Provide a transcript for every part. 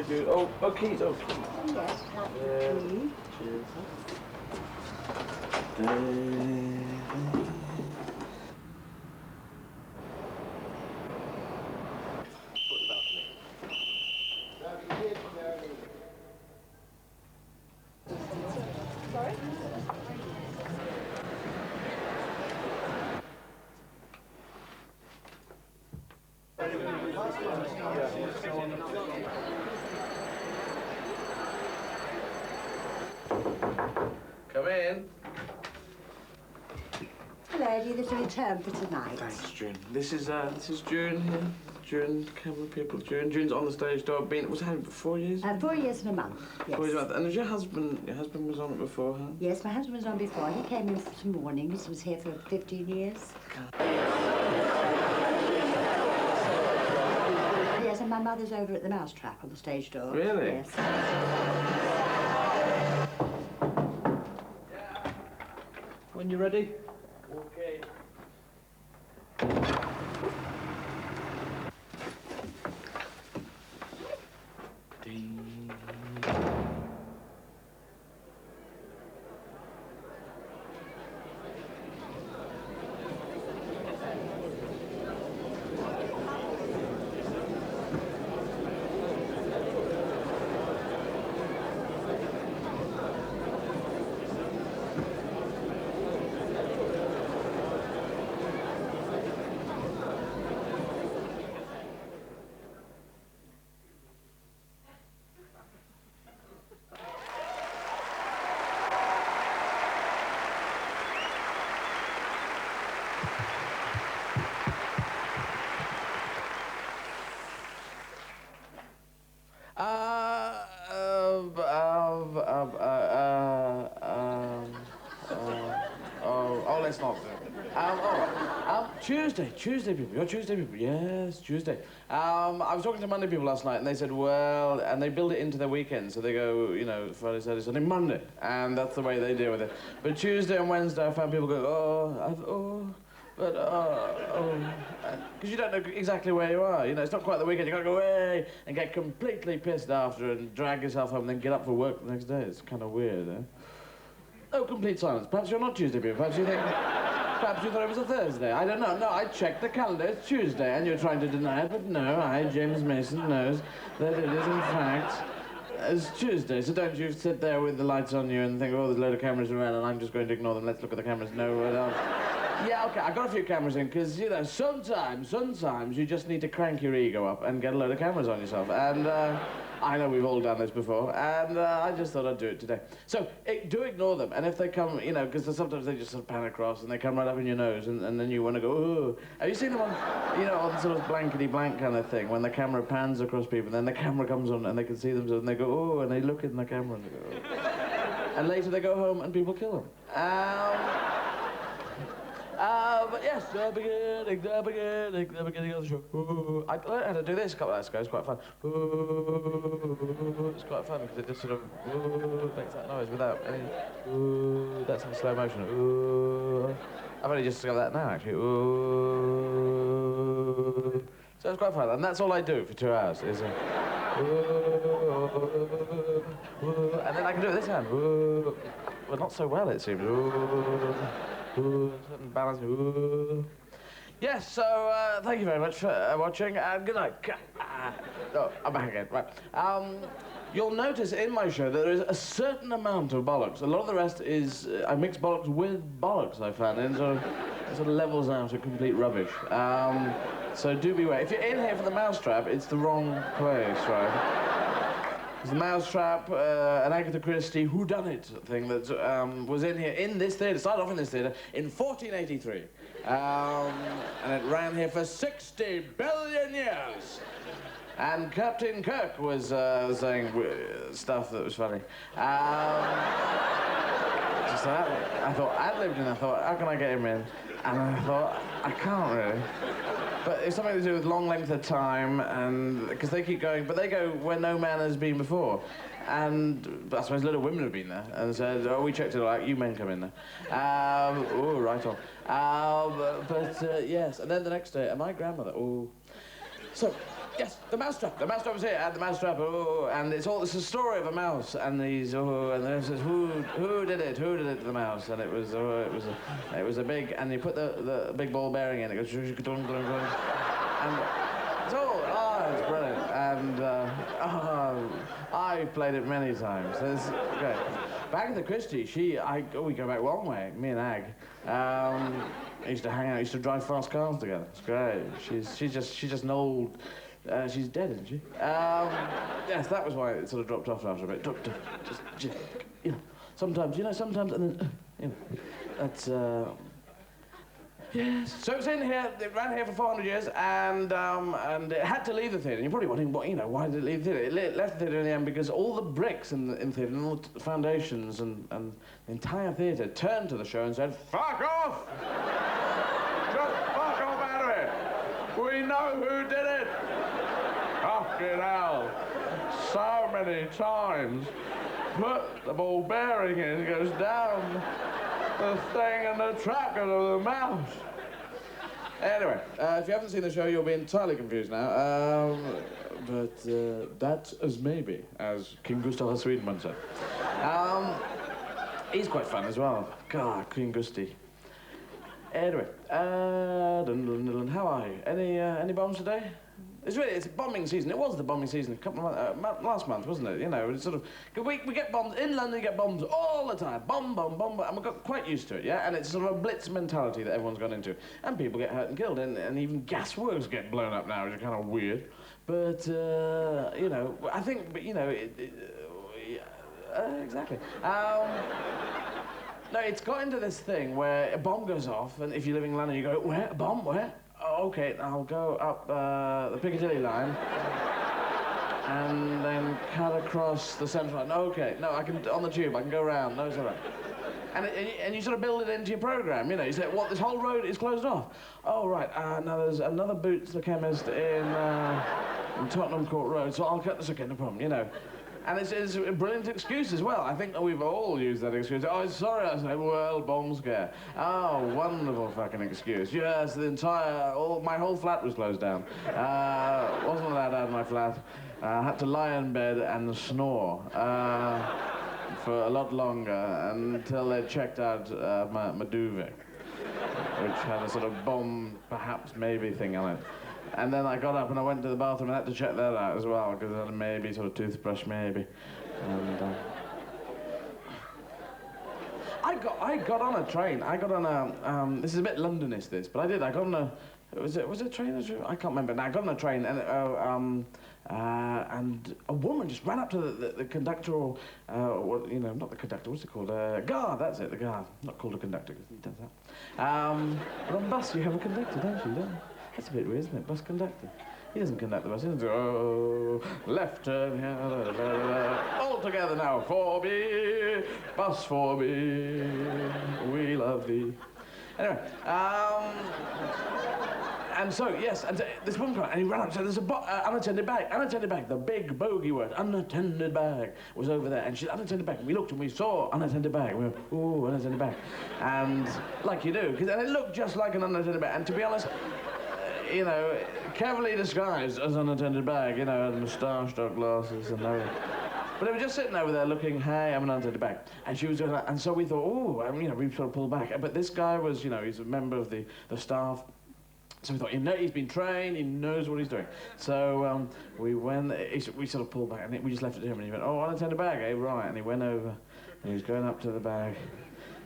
you. Oh, keys, oh, keys. Yes, Cheers. Sorry? Come in. Hello, Eddie. There's a return for tonight. Thanks, June. This is June here. June, camera people. June's on the stage door. Was that 4 years? 4 years and a month, yes. 4 years and a month. And your husband was on it before, huh? Yes, my husband was on before. He came in for some mornings. He was here for 15 years. Yes, and my mother's over at the Mousetrap on the stage door. Really? Yes. When you're ready. Okay. Ding. Let's not do it. Tuesday people. You're Tuesday people. Yes, Tuesday. I was talking to Monday people last night, and they said, well, and they build it into their weekend, so they go, you know, Friday, Saturday, Sunday, Monday, and that's the way they deal with it. But Tuesday and Wednesday, I found people go, because you don't know exactly where you are. You know, it's not quite the weekend. You got to go away and get completely pissed after and drag yourself home and then get up for work the next day. It's kind of weird, eh? Oh, complete silence. Perhaps you're not Tuesday people. Perhaps you thought it was a Thursday. I don't know. No, I checked the calendar. It's Tuesday, and you're trying to deny it, but no, James Mason, knows that it is, in fact, it's Tuesday. So don't you sit there with the lights on you and think, oh, there's a load of cameras around, and I'm just going to ignore them. Let's look at the cameras. No, I don't. Yeah, okay, I got a few cameras in, because, you know, sometimes you just need to crank your ego up and get a load of cameras on yourself. And, I know we've all done this before, and I just thought I'd do it today. So, do ignore them, and if they come, you know, because sometimes they just sort of pan across, and they come right up in your nose, and then you want to go, ooh. Have you seen them on, you know, on sort of blankety-blank kind of thing, when the camera pans across people, and then the camera comes on, and they can see them, and they go, ooh, and they look in the camera, and they go, ooh. And later they go home, and people kill them. But yes, the beginning of the show. I learned how to do this a couple of hours ago. It's quite fun. It's quite fun because it just sort of makes that noise without any. That's in slow motion. I've only just discovered that now, actually. So it's quite fun, and that's all I do for 2 hours. Is and then I can do it this hand. Well, not so well, it seems. Certain balance. Yes, so thank you very much for watching, and good night. Oh, I'm back again. Right. You'll notice in my show that there is a certain amount of bollocks. A lot of the rest is I mix bollocks with bollocks, I found, and it sort of levels out to complete rubbish. So do beware. If you're in here for the Mousetrap, it's the wrong place, right? It's the Mousetrap, an Agatha Christie whodunit thing that was in here, in this theatre, started off in this theatre, in 1483. And it ran here for 60 billion years. And Captain Kirk was saying stuff that was funny. Just that, I thought, ad-libbed, and I thought, how can I get him in? And I thought, I can't really. But it's something to do with long length of time, and because they keep going, but they go where no man has been before. And I suppose a lot of women have been there and said, oh, we checked it out, you men come in there. Oh, right on. Yes, and then the next day, and my grandmother, oh. So, Yes, the mousetrap. The mousetrap was here, and the mousetrap. Oh, and it's a story of a mouse, and these. Oh, and then it says who did it? Who did it to the mouse? And it was a big, and you put the big ball bearing in. It goes and it's all. Oh, it's brilliant. And I played it many times. It's great. Back at the Christie, we go back one way. Me and Ag. I used to hang out. Used to drive fast cars together. It's great. She's just an old. She's dead, isn't she? Yes, that was why it sort of dropped off after a bit. Just sometimes, and then, that's. Yes. So it's in here. It ran here for 400 years, and it had to leave the theatre. And you're probably wondering, why did it leave the theatre? It left the theatre in the end because all the bricks in the theatre, and all the foundations, and the entire theatre turned to the show and said, "Fuck off! Just fuck off out of it. We know who did it. Fucking hell! So many times. Put the ball bearing in. It goes down." The thing and the tracker of the mouse. Anyway, if you haven't seen the show, you'll be entirely confused now. But that's as maybe, as King Gustav of Sweden once said. He's quite fun as well. God, King Gusti. Anyway, how are you? Any bombs today? It's bombing season. It was the bombing season a couple of months, last month, wasn't it? It's sort of, we get bombs, in London you get bombs all the time. Bomb, and we got quite used to it, yeah? And it's sort of a blitz mentality that everyone's gone into. And people get hurt and killed, and even gasworks get blown up now, which is kind of weird. But, I think, exactly. No, it's got into this thing where a bomb goes off, and if you live in London, you go, where? A bomb? Where? Oh, okay, I'll go up the Piccadilly line and then cut across the Central line. Okay, no, I can, on the tube, I can go round. No, it's all right. And you sort of build it into your programme, You say, what, this whole road is closed off? Oh, right, now there's another Boots the Chemist in Tottenham Court Road, so I'll cut this again, no problem, And it's a brilliant excuse as well. I think that we've all used that excuse. Oh, sorry, I say, well, bomb scare. Oh, wonderful fucking excuse. Yes, my whole flat was closed down. Wasn't allowed out of my flat. Had to lie in bed and snore for a lot longer until they checked out my duvet, which had a sort of bomb, perhaps, maybe thing on it. And then I got up and I went to the bathroom and had to check that out as well, because I had a maybe sort of toothbrush, maybe. And I got on a train. I got on a this is a bit Londonist, this, but I got on a was it a train? I can't remember. No, I got on a train and a woman just ran up to the conductor, or not the conductor. What's it called? Guard. That's it. The guard. Not called a conductor because he does that. But on the bus you have a conductor, don't you? That's a bit weird, isn't it? Bus conductor. He doesn't conduct the bus. He doesn't go, oh, left turn here, all together now, 4B, bus 4B, we love thee. Anyway, and so, yes, and this woman came out, and he ran up and said, there's a unattended bag, the big bogey word, unattended bag, was over there, and she said, unattended bag, and we looked and we saw unattended bag, and we went, ooh, unattended bag, and like you do, and it looked just like an unattended bag, and to be honest, carefully disguised as an unattended bag, and moustache, dark glasses, and everything. But they were just sitting over there looking, hey, I'm an unattended bag. And she was doing that, and so we thought, oh, we sort of pulled back. But this guy was, he's a member of the staff. So we thought, he's been trained, he knows what he's doing. So we sort of pulled back, and we just left it to him, and he went, oh, unattended bag, eh, right. And he went over, and he was going up to the bag.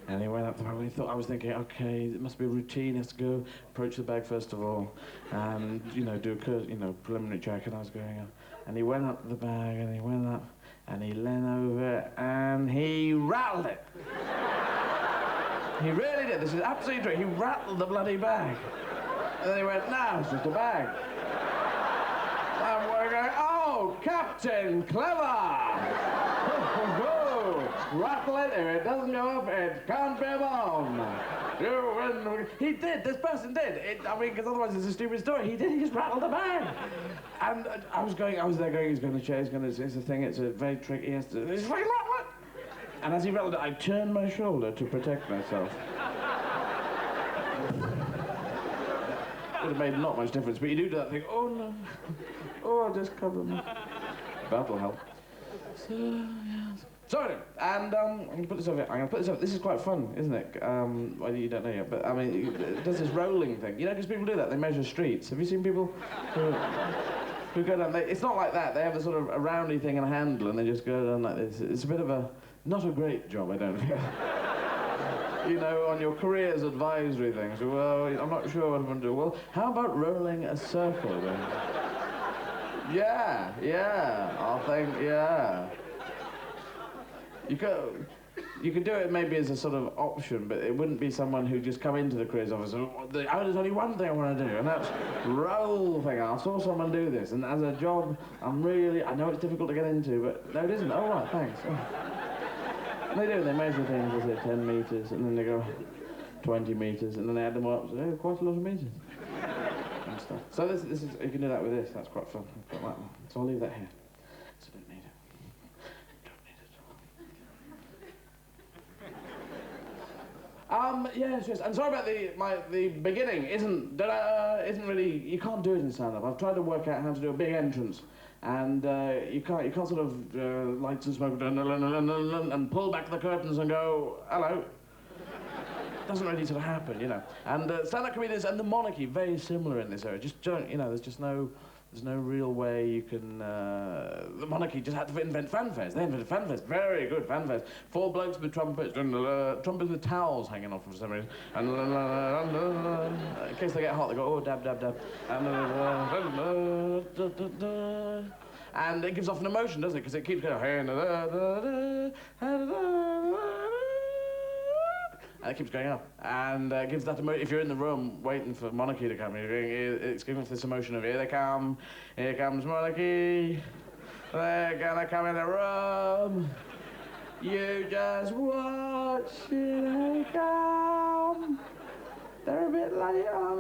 And he went up the bag, and I was thinking, okay, it must be a routine, he has to go approach the bag first of all, and, do a preliminary check, and I was going up. And he went up the bag, and he went up, and he leaned over, and he rattled it. He really did, this is absolutely true, he rattled the bloody bag. And then he went, no, it's just a bag. And we're going, oh, Captain Clever! Rattle it, if it doesn't go up, it can't be a bomb. You win. He did, this person did. Because otherwise it's a stupid story. He just rattled the bag. And I was there going, he's going to share, it's a thing, it's a very tricky, he's fucking rattle it. And as he rattled it, I turned my shoulder to protect myself. Would have made not much difference, but you do that thing, oh no. Oh, just cover me. That'll help. So, yes. So, and I'm going to put this over here. I'm going to put this over. This is quite fun, isn't it? Well, you don't know yet, but I mean, it does this rolling thing. You know, because people do that. They measure streets. Have you seen people who go down? It's not like that. They have a sort of a roundy thing and a handle, and they just go down like this. It's a bit of a not a great job, I don't think. You know, on your careers advisory things. Well, I'm not sure what I'm going to do. Well, how about rolling a circle then? Yeah, I think, yeah. You could do it maybe as a sort of option, but it wouldn't be someone who just come into the careers office and, oh, there's only one thing I want to do, and that's roll thing. I saw someone do this, and as a job, I know it's difficult to get into, but no, it isn't. Oh, right, thanks. Oh. They do, they measure things, they say 10 metres, and then they go 20 metres, and then they add them up, so quite a lot of metres. And stuff. So this is, you can do that with this, that's quite fun. I've got that one. So I'll leave that here. So I don't need it. Yes, and sorry about the beginning isn't really, you can't do it in stand-up. I've tried to work out how to do a big entrance, and you can't sort of lights and smoke and pull back the curtains and go, hello. Doesn't really sort of happen, you know. And stand-up comedians and the monarchy, very similar in this area. Just don't, you know, there's no real way you can, the monarchy just had to invent fanfares. They invented fanfares, very good fanfares. 4 blokes with trumpets, and trumpets with towels hanging off for some reason. And in case they get hot, they go, oh, dab, dab, dab. And it gives off an emotion, doesn't it? Because it keeps going, and it keeps going up, and gives that emotion. If you're in the room waiting for monarchy to come, it's giving us this emotion of here comes monarchy, they're gonna come in the room, you just watch, here they come, they're a bit late, aren't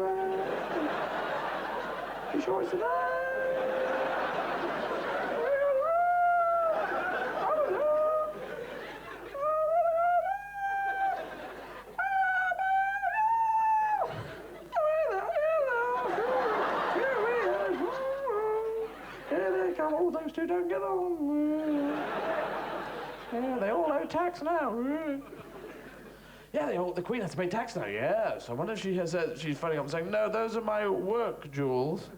they? You sure it's today? Oh, those two don't get on. Yeah, they all owe tax now. Yeah, the Queen has to pay tax now, yeah. So I wonder if she has she's phoning up and saying, no, those are my work jewels.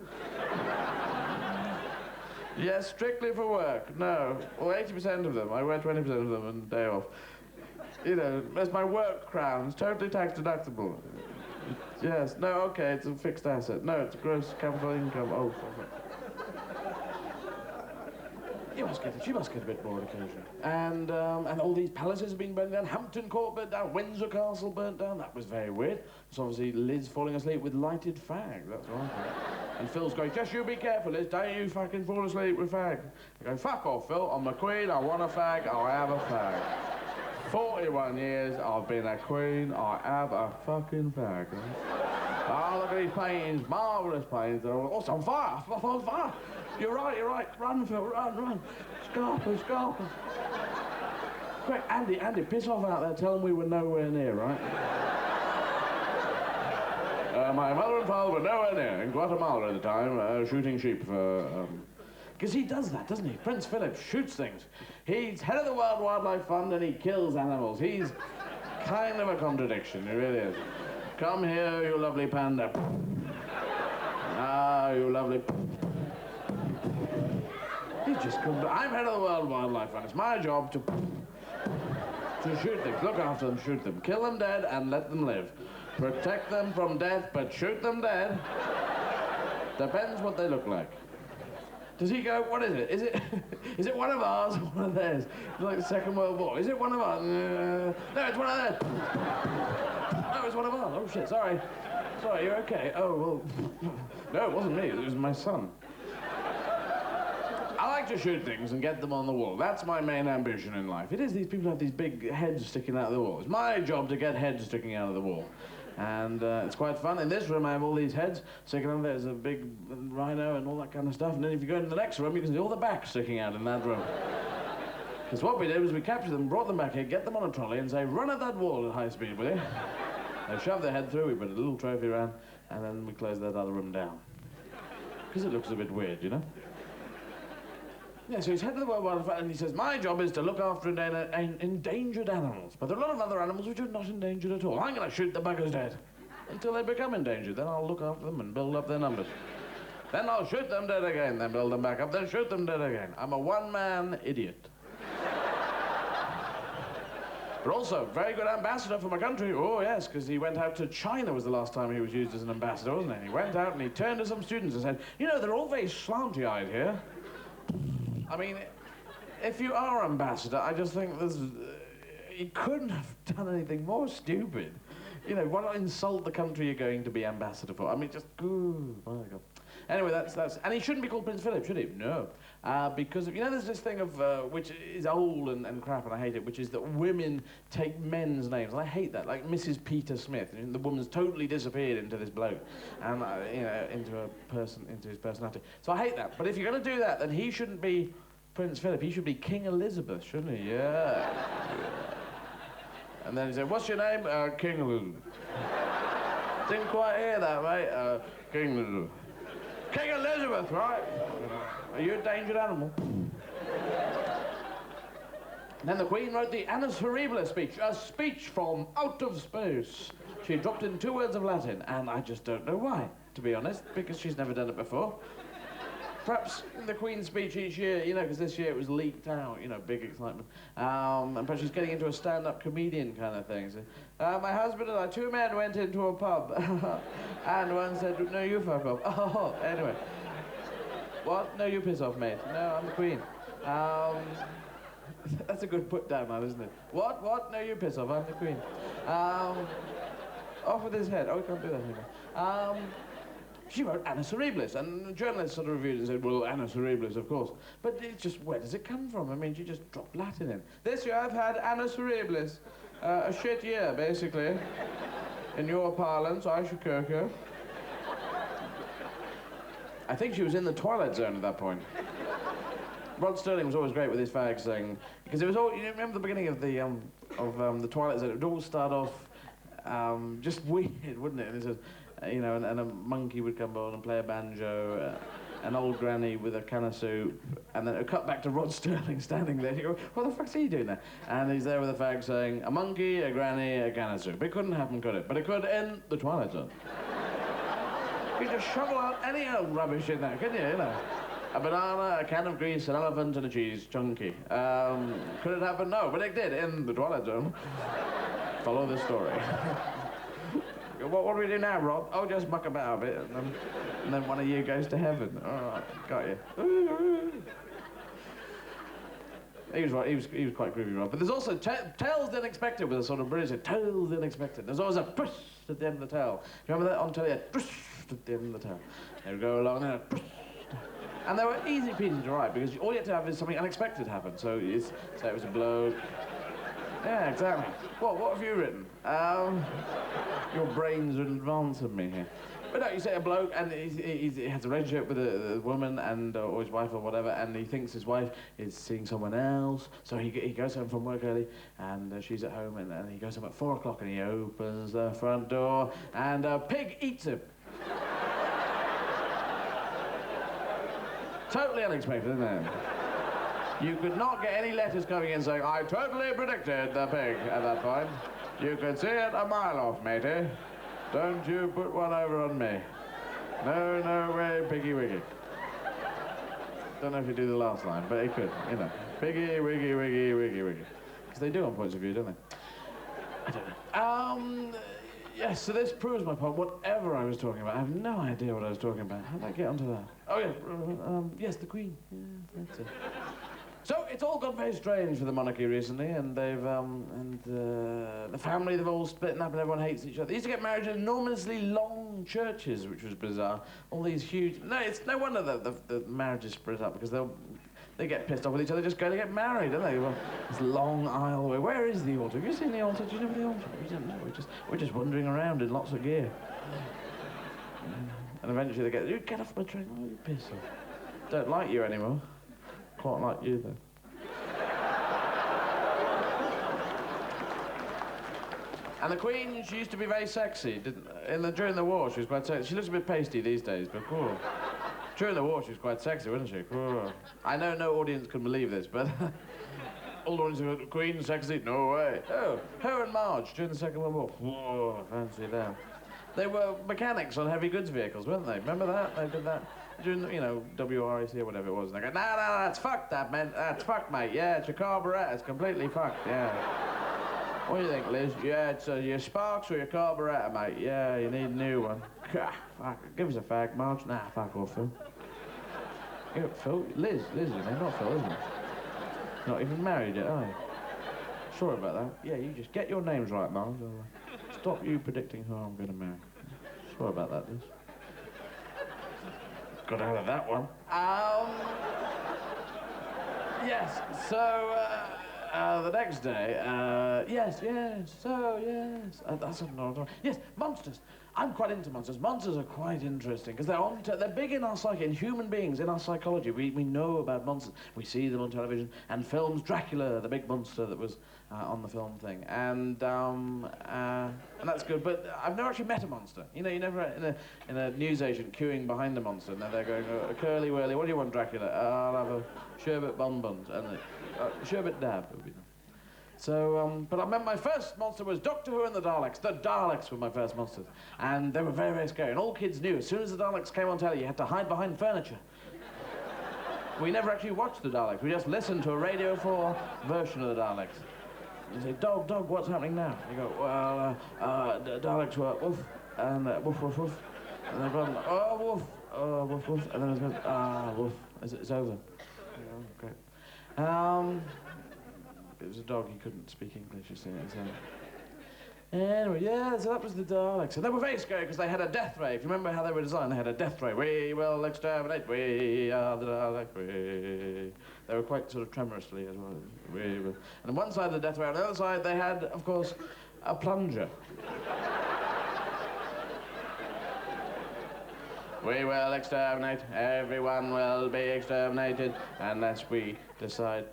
Yes, strictly for work. No. Well, 80% of them. I wear 20% of them and day off. You know, that's my work crowns, totally tax deductible. Yes, no, okay, it's a fixed asset. No, it's gross capital income. Oh, fuck. She must get a bit bored occasionally. And all these palaces have been burnt down. Hampton Court burnt down. Windsor Castle burnt down. That was very weird. It's obviously Liz falling asleep with lighted fag. That's right. And Phil's going, just you be careful, Liz. Don't you fucking fall asleep with fag. I go, fuck off, Phil. I'm a queen. I want a fag. I'll have a fag. 41 years I've been a queen. I have a fucking fag. Oh, look at these paintings. Marvellous paintings. They're all on fire. On fire. You're right. Run, Phil, run. Scarper. Quick, Andy, piss off out there. Tell them we were nowhere near, right? My mother and father were nowhere near, in Guatemala at the time, shooting sheep for, Because he does that, doesn't he? Prince Philip shoots things. He's head of the World Wildlife Fund and he kills animals. He's kind of a contradiction, he really is. Come here, you lovely panda. Ah, you lovely... He just comes... I'm head of the World Wildlife Fund. It's my job to shoot things. Look after them, shoot them. Kill them dead and let them live. Protect them from death, but shoot them dead. Depends what they look like. Does he go, what is it? Is it one of ours or one of theirs? It's like the Second World War. Is it one of ours? No, it's one of theirs. No, it's one of ours. Oh, shit, sorry. Sorry, you're okay. Oh, well... No, it wasn't me. It was my son. I like to shoot things and get them on the wall. That's my main ambition in life. It is, these people have these big heads sticking out of the wall. It's my job to get heads sticking out of the wall. And it's quite fun. In this room, I have all these heads sticking out. There's a big rhino and all that kind of stuff. And then if you go into the next room, you can see all the backs sticking out in that room. Because what we did was we captured them, brought them back here, get them on a trolley and say, run at that wall at high speed, will you? They shove their head through, we put a little trophy around, and then we close that other room down. Because it looks a bit weird, you know? Yeah, so he's head of the World Wildlife Fund, and he says, my job is to look after endangered animals. But there are a lot of other animals which are not endangered at all. I'm going to shoot the buggers dead until they become endangered. Then I'll look after them and build up their numbers. Then I'll shoot them dead again, then build them back up, then shoot them dead again. I'm a one-man idiot. But also, very good ambassador for my country. Oh, yes, because he went out to China was the last time he was used as an ambassador, wasn't he? He went out and he turned to some students and said, you know, they're all very slanty-eyed here. I mean, if you are ambassador, I just think there's... you couldn't have done anything more stupid. You know, why not insult the country you're going to be ambassador for? I mean, just... ooh, my God. Anyway, that's... And he shouldn't be called Prince Philip, should he? No. Because, you know, there's this thing of, which is old and crap, and I hate it, which is that women take men's names, and I hate that, like Mrs. Peter Smith. And the woman's totally disappeared into this bloke, and, you know, into his personality. So I hate that. But if you're going to do that, then he shouldn't be Prince Philip. He should be King Elizabeth, shouldn't he? Yeah. And then he said, what's your name? King Elizabeth. Didn't quite hear that, mate. King Elizabeth. King Elizabeth, right? Are you a endangered animal? Then the Queen wrote the Annus Horribilis speech, a speech from out of space. She dropped in 2 words of Latin, and I just don't know why, to be honest, because she's never done it before. Perhaps the Queen's speech each year, you know, because this year it was leaked out, you know, big excitement. And perhaps she's getting into a stand-up comedian kind of thing. So, my husband and I, 2 men went into a pub, and one said, no, you fuck off. Oh, anyway. What? No, you piss off, mate. No, I'm the Queen. That's a good put down, man, isn't it? What? What? No, you piss off. I'm the Queen. Off with his head. Oh, we can't do that anymore. She wrote Annus Horribilis, and the journalists sort of reviewed it and said, well, Annus Horribilis, of course. But it's just, where does it come from? I mean, she just dropped Latin in. This year I've had Annus Horribilis. A shit year, basically. In your parlance, I should kirk. I think she was in the Twilight Zone at that point. Rod Sterling was always great with his fag thing, because it was all, you know, remember the beginning of the Twilight Zone? It would all start off just weird, wouldn't it? And it says, you know, and a monkey would come on and play a banjo, an old granny with a can of soup, and then it would cut back to Rod Sterling standing there. You go, what the fuck's he doing there? And he's there with a fag saying, a monkey, a granny, a can of soup. It couldn't happen, could it? But it could in the Twilight Zone. You just shovel out any old rubbish in there, couldn't you know? A banana, a can of grease, an elephant, and a cheese chunky. Could it happen? No, but it did in the Twilight Zone. Follow the story. What do we do now, Rod? Oh, just muck about a bit, and then one of you goes to heaven. All right, got you. He was right. He was quite groovy, Rod. But there's also Tales the Unexpected with a sort of British Tales the Unexpected. There's always a push at the end of the tale. Do you remember that on telly? Push at the end of the tale. They would go along and push. And they were easy peasy to write because all you had to have is something unexpected happen. So say it was a bloke. Yeah, exactly. What have you written? Your brains are in advance of me here. But no, you say a bloke, and he has a relationship with a woman, and or his wife or whatever, and he thinks his wife is seeing someone else. So he goes home from work early, and she's at home, and he goes home at 4 o'clock, and he opens the front door, and a pig eats him. Totally unexpected, isn't it? You could not get any letters coming in saying, I totally predicted the pig at that point. You could see it a mile off, matey. Don't you put one over on me. No, no way, piggy wiggy. Don't know if you do the last line, but it could, you know. Piggy, wiggy, wiggy, wiggy, wiggy. Because they do on Points of View, don't they? I don't know. Yes, so this proves my point. Whatever I was talking about, I have no idea what I was talking about. How did I get onto that? Oh, yeah, yes, the Queen. Yeah, that's it. So it's all got very strange for the monarchy recently, and they've the family, they've all splitting up, and everyone hates each other. They used to get married in enormously long churches, which was bizarre. All these huge. No, it's no wonder that the marriages split up because they get pissed off with each other, just go to get married, don't they? Well, this long aisle way. Where is the altar? Have you seen the altar? Do you know where the altar? We don't know. We're just wandering around in lots of gear. And eventually they you get off my train. Oh, you piss off. Don't like you anymore. Quite like you, then. And the Queen, she used to be very sexy. During the war, she was quite sexy. She looks a bit pasty these days, but cool. During the war, she was quite sexy, wasn't she? I know no audience can believe this, but all the audience go, Queen, sexy? No way. Oh, her and Marge during the Second World War. Whoa, fancy them. They were mechanics on heavy goods vehicles, weren't they? Remember that? They did that during, you know, WRAC or whatever it was. And they go, no, that's fucked, that, man. That's fucked, mate. Yeah, it's your carburettor. It's completely fucked, yeah. What do you think, Liz? Yeah, it's your sparks or your carburettor, mate. Yeah, you need a new one. Fuck, give us a fag, Marge. Nah, fuck off, Phil. Yeah, Phil? Liz, you know, not Phil, isn't it? Not even married yet, are you? Sorry about that. Yeah, you just get your names right, Marge. I'll stop you predicting who I'm going to marry. Sorry about that, Liz. Got out of that one. Yes, so, the next day, yes, that's another one. Yes, monsters. I'm quite into monsters. Monsters are quite interesting because they're big in our psyche, in human beings, in our psychology. We know about monsters. We see them on television and films. Dracula, the big monster that was on the film thing, and that's good. But I've never actually met a monster. You know, you never in a newsagent queuing behind a monster, and they're going, curly whirly. What do you want, Dracula? I'll have a sherbet bonbons and sherbet dab. Would be nice. So, but I remember my first monster was Doctor Who and the Daleks. The Daleks were my first monsters. And they were very, very scary. And all kids knew, as soon as the Daleks came on telly, you had to hide behind furniture. We never actually watched the Daleks. We just listened to a Radio 4 version of the Daleks. You say, Dog, what's happening now? You go, well, the Daleks were woof, and woof, woof, woof. And then gone, oh, woof, woof. And then it goes, woof. It's over. Yeah, great. It was a dog, he couldn't speak English, you see. Anyway, yeah, so that was the Daleks. And they were very scary because they had a death ray. If you remember how they were designed, they had a death ray. We will exterminate, we are the Daleks, we. They were quite sort of tremorously as well. We will. And on one side of the death ray, on the other side, they had, of course, a plunger. We will exterminate, everyone will be exterminated unless we decide.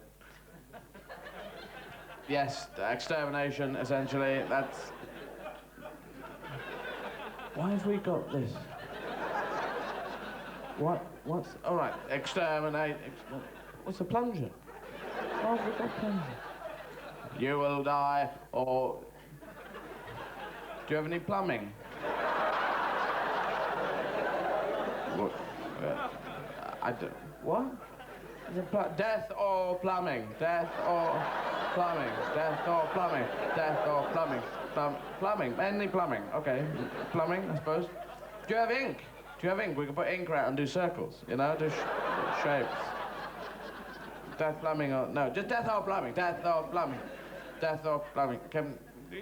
Yes, extermination, essentially, that's... Why have we got this? What's... All right, exterminate... What's a plunger? Why have we got plunger? You will die, or... Do you have any plumbing? What? I don't... What? Death or plumbing? Death or... Plumbing, death or plumbing, death or plumbing, plumbing, mainly plumbing, okay. Plumbing, I suppose. Do you have ink? Do you have ink? We can put ink around and do circles, you know, do shapes. Death, plumbing, or, no, just death or plumbing, death or plumbing, death or plumbing.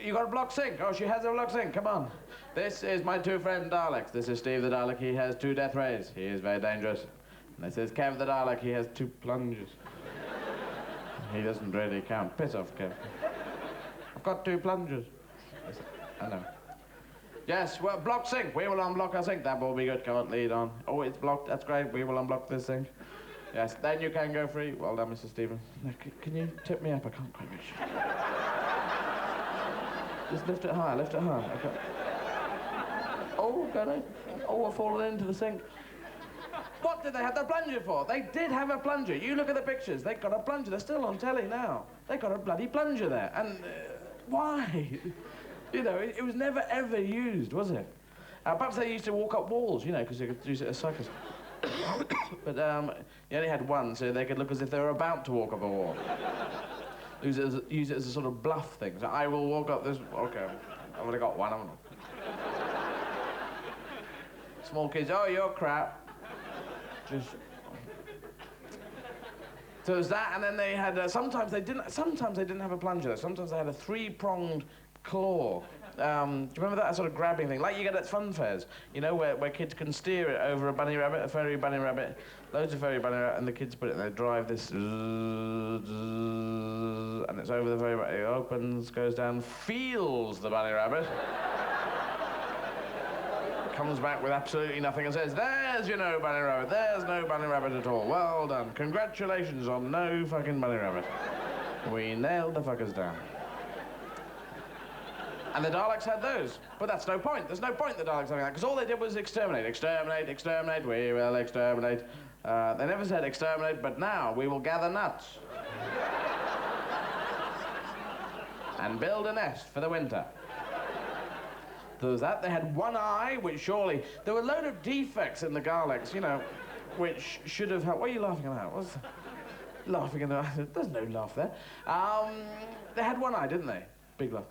You got a block sink? Oh, she has a block sink, come on. This is my two friend Daleks. This is Steve the Dalek, he has 2 death rays. He is very dangerous. And this is Kev the Dalek, he has 2 plungers. He doesn't really count. Piss off, Kev. I've got 2 plungers. I know. Yes, well, block sink. We will unblock our sink. That will be good. Come on, lead on. Oh, it's blocked. That's great. We will unblock this sink. Yes, then you can go free. Well done, Mr. Stevens. Now, can you tip me up? I can't quite reach. Just lift it higher. Lift it higher. Okay. Oh, can I? Oh, I've fallen into the sink. What did they have the plunger for? They did have a plunger. You look at the pictures. They got a plunger. They're still on telly now. They got a bloody plunger there. And why? You know, it was never, ever used, was it? Perhaps they used to walk up walls, you know, because they could use it as cyclists. But you only had one, so they could look as if they were about to walk up a wall. Use it as a sort of bluff thing. So I will walk up this... OK, I've only got one, haven't I? Small kids, oh, you're crap. Just... So there's that, and then they had... sometimes they didn't have a plunger, though. Sometimes they had a 3-pronged claw. Do you remember that sort of grabbing thing? Like you get at fun fairs, you know, where kids can steer it over a bunny rabbit, a furry bunny rabbit, loads of furry bunny rabbit, and the kids put it, and they drive this, and it's over the furry rabbit. It opens, goes down, feels the bunny rabbit, comes back with absolutely nothing and says, there's your no bunny rabbit, there's no bunny rabbit at all. Well done. Congratulations on no fucking bunny rabbit. We nailed the fuckers down. And the Daleks had those. But that's no point. There's no point in the Daleks having that, because all they did was exterminate, exterminate, exterminate, we will exterminate. They never said exterminate, but now we will gather nuts. And build a nest for the winter. There was that. They had one eye, which surely... There were a load of defects in the Daleks, you know, which should have helped. What are you laughing at? What's... Laughing in the... There's no laugh there. They had one eye, didn't they? Big laugh.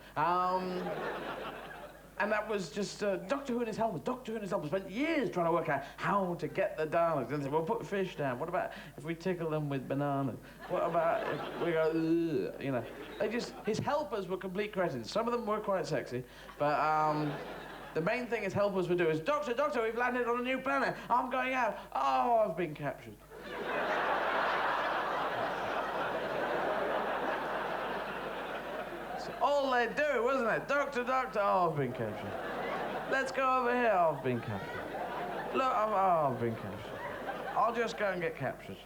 And that was just Doctor Who and his helmet. Doctor Who and his helmet spent years trying to work out how to get the Daleks. And they said, well, put fish down. What about if we tickle them with bananas? What about if we go, ugh, you know? They just, his helpers were complete cretins. Some of them were quite sexy, but the main thing his helpers would do is, Doctor, Doctor, we've landed on a new planet. I'm going out. Oh, I've been captured. All they'd do, wasn't it? Doctor, Doctor, oh, I've been captured. Let's go over here, I've been captured. Look, I've been captured. I'll just go and get captured.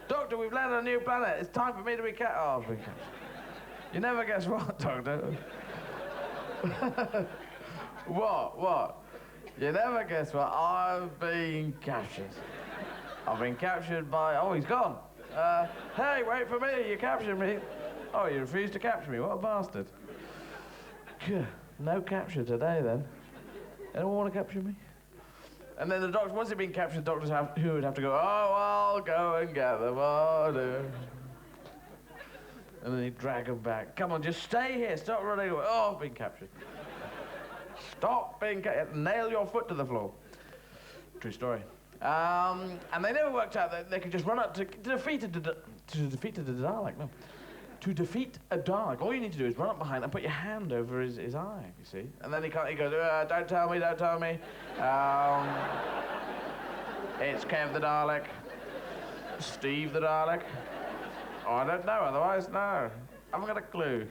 Doctor, we've landed on a new planet. It's time for me to be captured. Oh, I've been captured. You never guess what, Doctor? What? You never guess what? I've been captured. I've been captured by... Oh, he's gone. Hey, wait for me, you captured me. Oh, you refused to capture me. What a bastard. No capture today, then. Anyone want to capture me? And then the doctor, once he'd been captured, the doctors who would have to go, oh, I'll go and get them. Oh, no. And then he'd drag them back. Come on, just stay here. Stop running away. Oh, I've been captured. Stop being captured. Nail your foot to the floor. True story. And they never worked out that they could just run up to defeat a Dalek. No. To defeat a Dalek, all you need to do is run up behind and put your hand over his eye, you see? And then he goes, don't tell me, don't tell me. It's Kev the Dalek. Steve the Dalek. Oh, I don't know, otherwise, no. I haven't got a clue.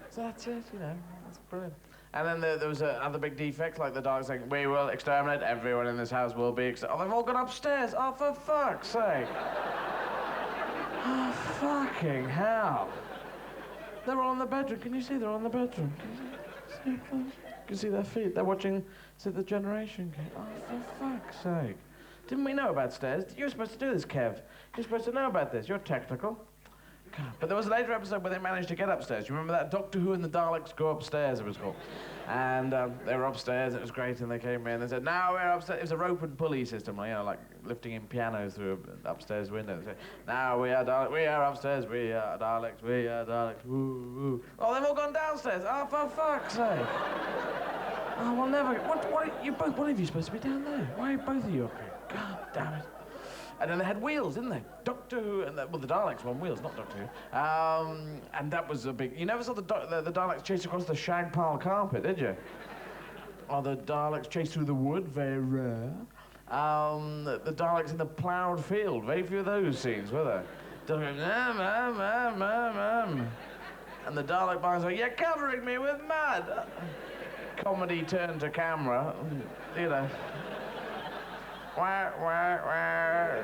So that's it, you know, that's brilliant. And then there was other big defects, like the Daleks saying, we will exterminate, everyone in this house will be exterminated. Oh, they've all gone upstairs. Oh, for fuck's sake. Oh, fucking hell. They're all in the bedroom. Can you see they're all in the bedroom? Can you see their feet? They're watching, the Generation game. Oh, for fuck's sake. Didn't we know about stairs? You're supposed to do this, Kev. You're supposed to know about this. You're technical. God. But there was a later episode where they managed to get upstairs. You remember that? Doctor Who and the Daleks go upstairs, it was called. And they were upstairs, it was great, and they came in and said, now we're upstairs. It was a rope and pulley system, you know, like lifting in pianos through an upstairs window. They said, now we are Daleks, we are upstairs, we are Daleks, we are Daleks, woo, woo. Oh, they've all gone downstairs. Oh, for fuck's sake. Oh, we'll never... What of you supposed to be down there? Why are both of you up here? God damn it. And then they had wheels, didn't they? Doctor Who, and the Daleks were on wheels, not Doctor Who. And that was a big... You never saw the Daleks chase across the shag pile carpet, did you? Or the Daleks chase through the wood, very rare. The Daleks in the ploughed field, very few of those scenes, were there? Going, and the Dalek behind saying, you're covering me with mud. Comedy turned to camera, you know. Wah, wah, wah.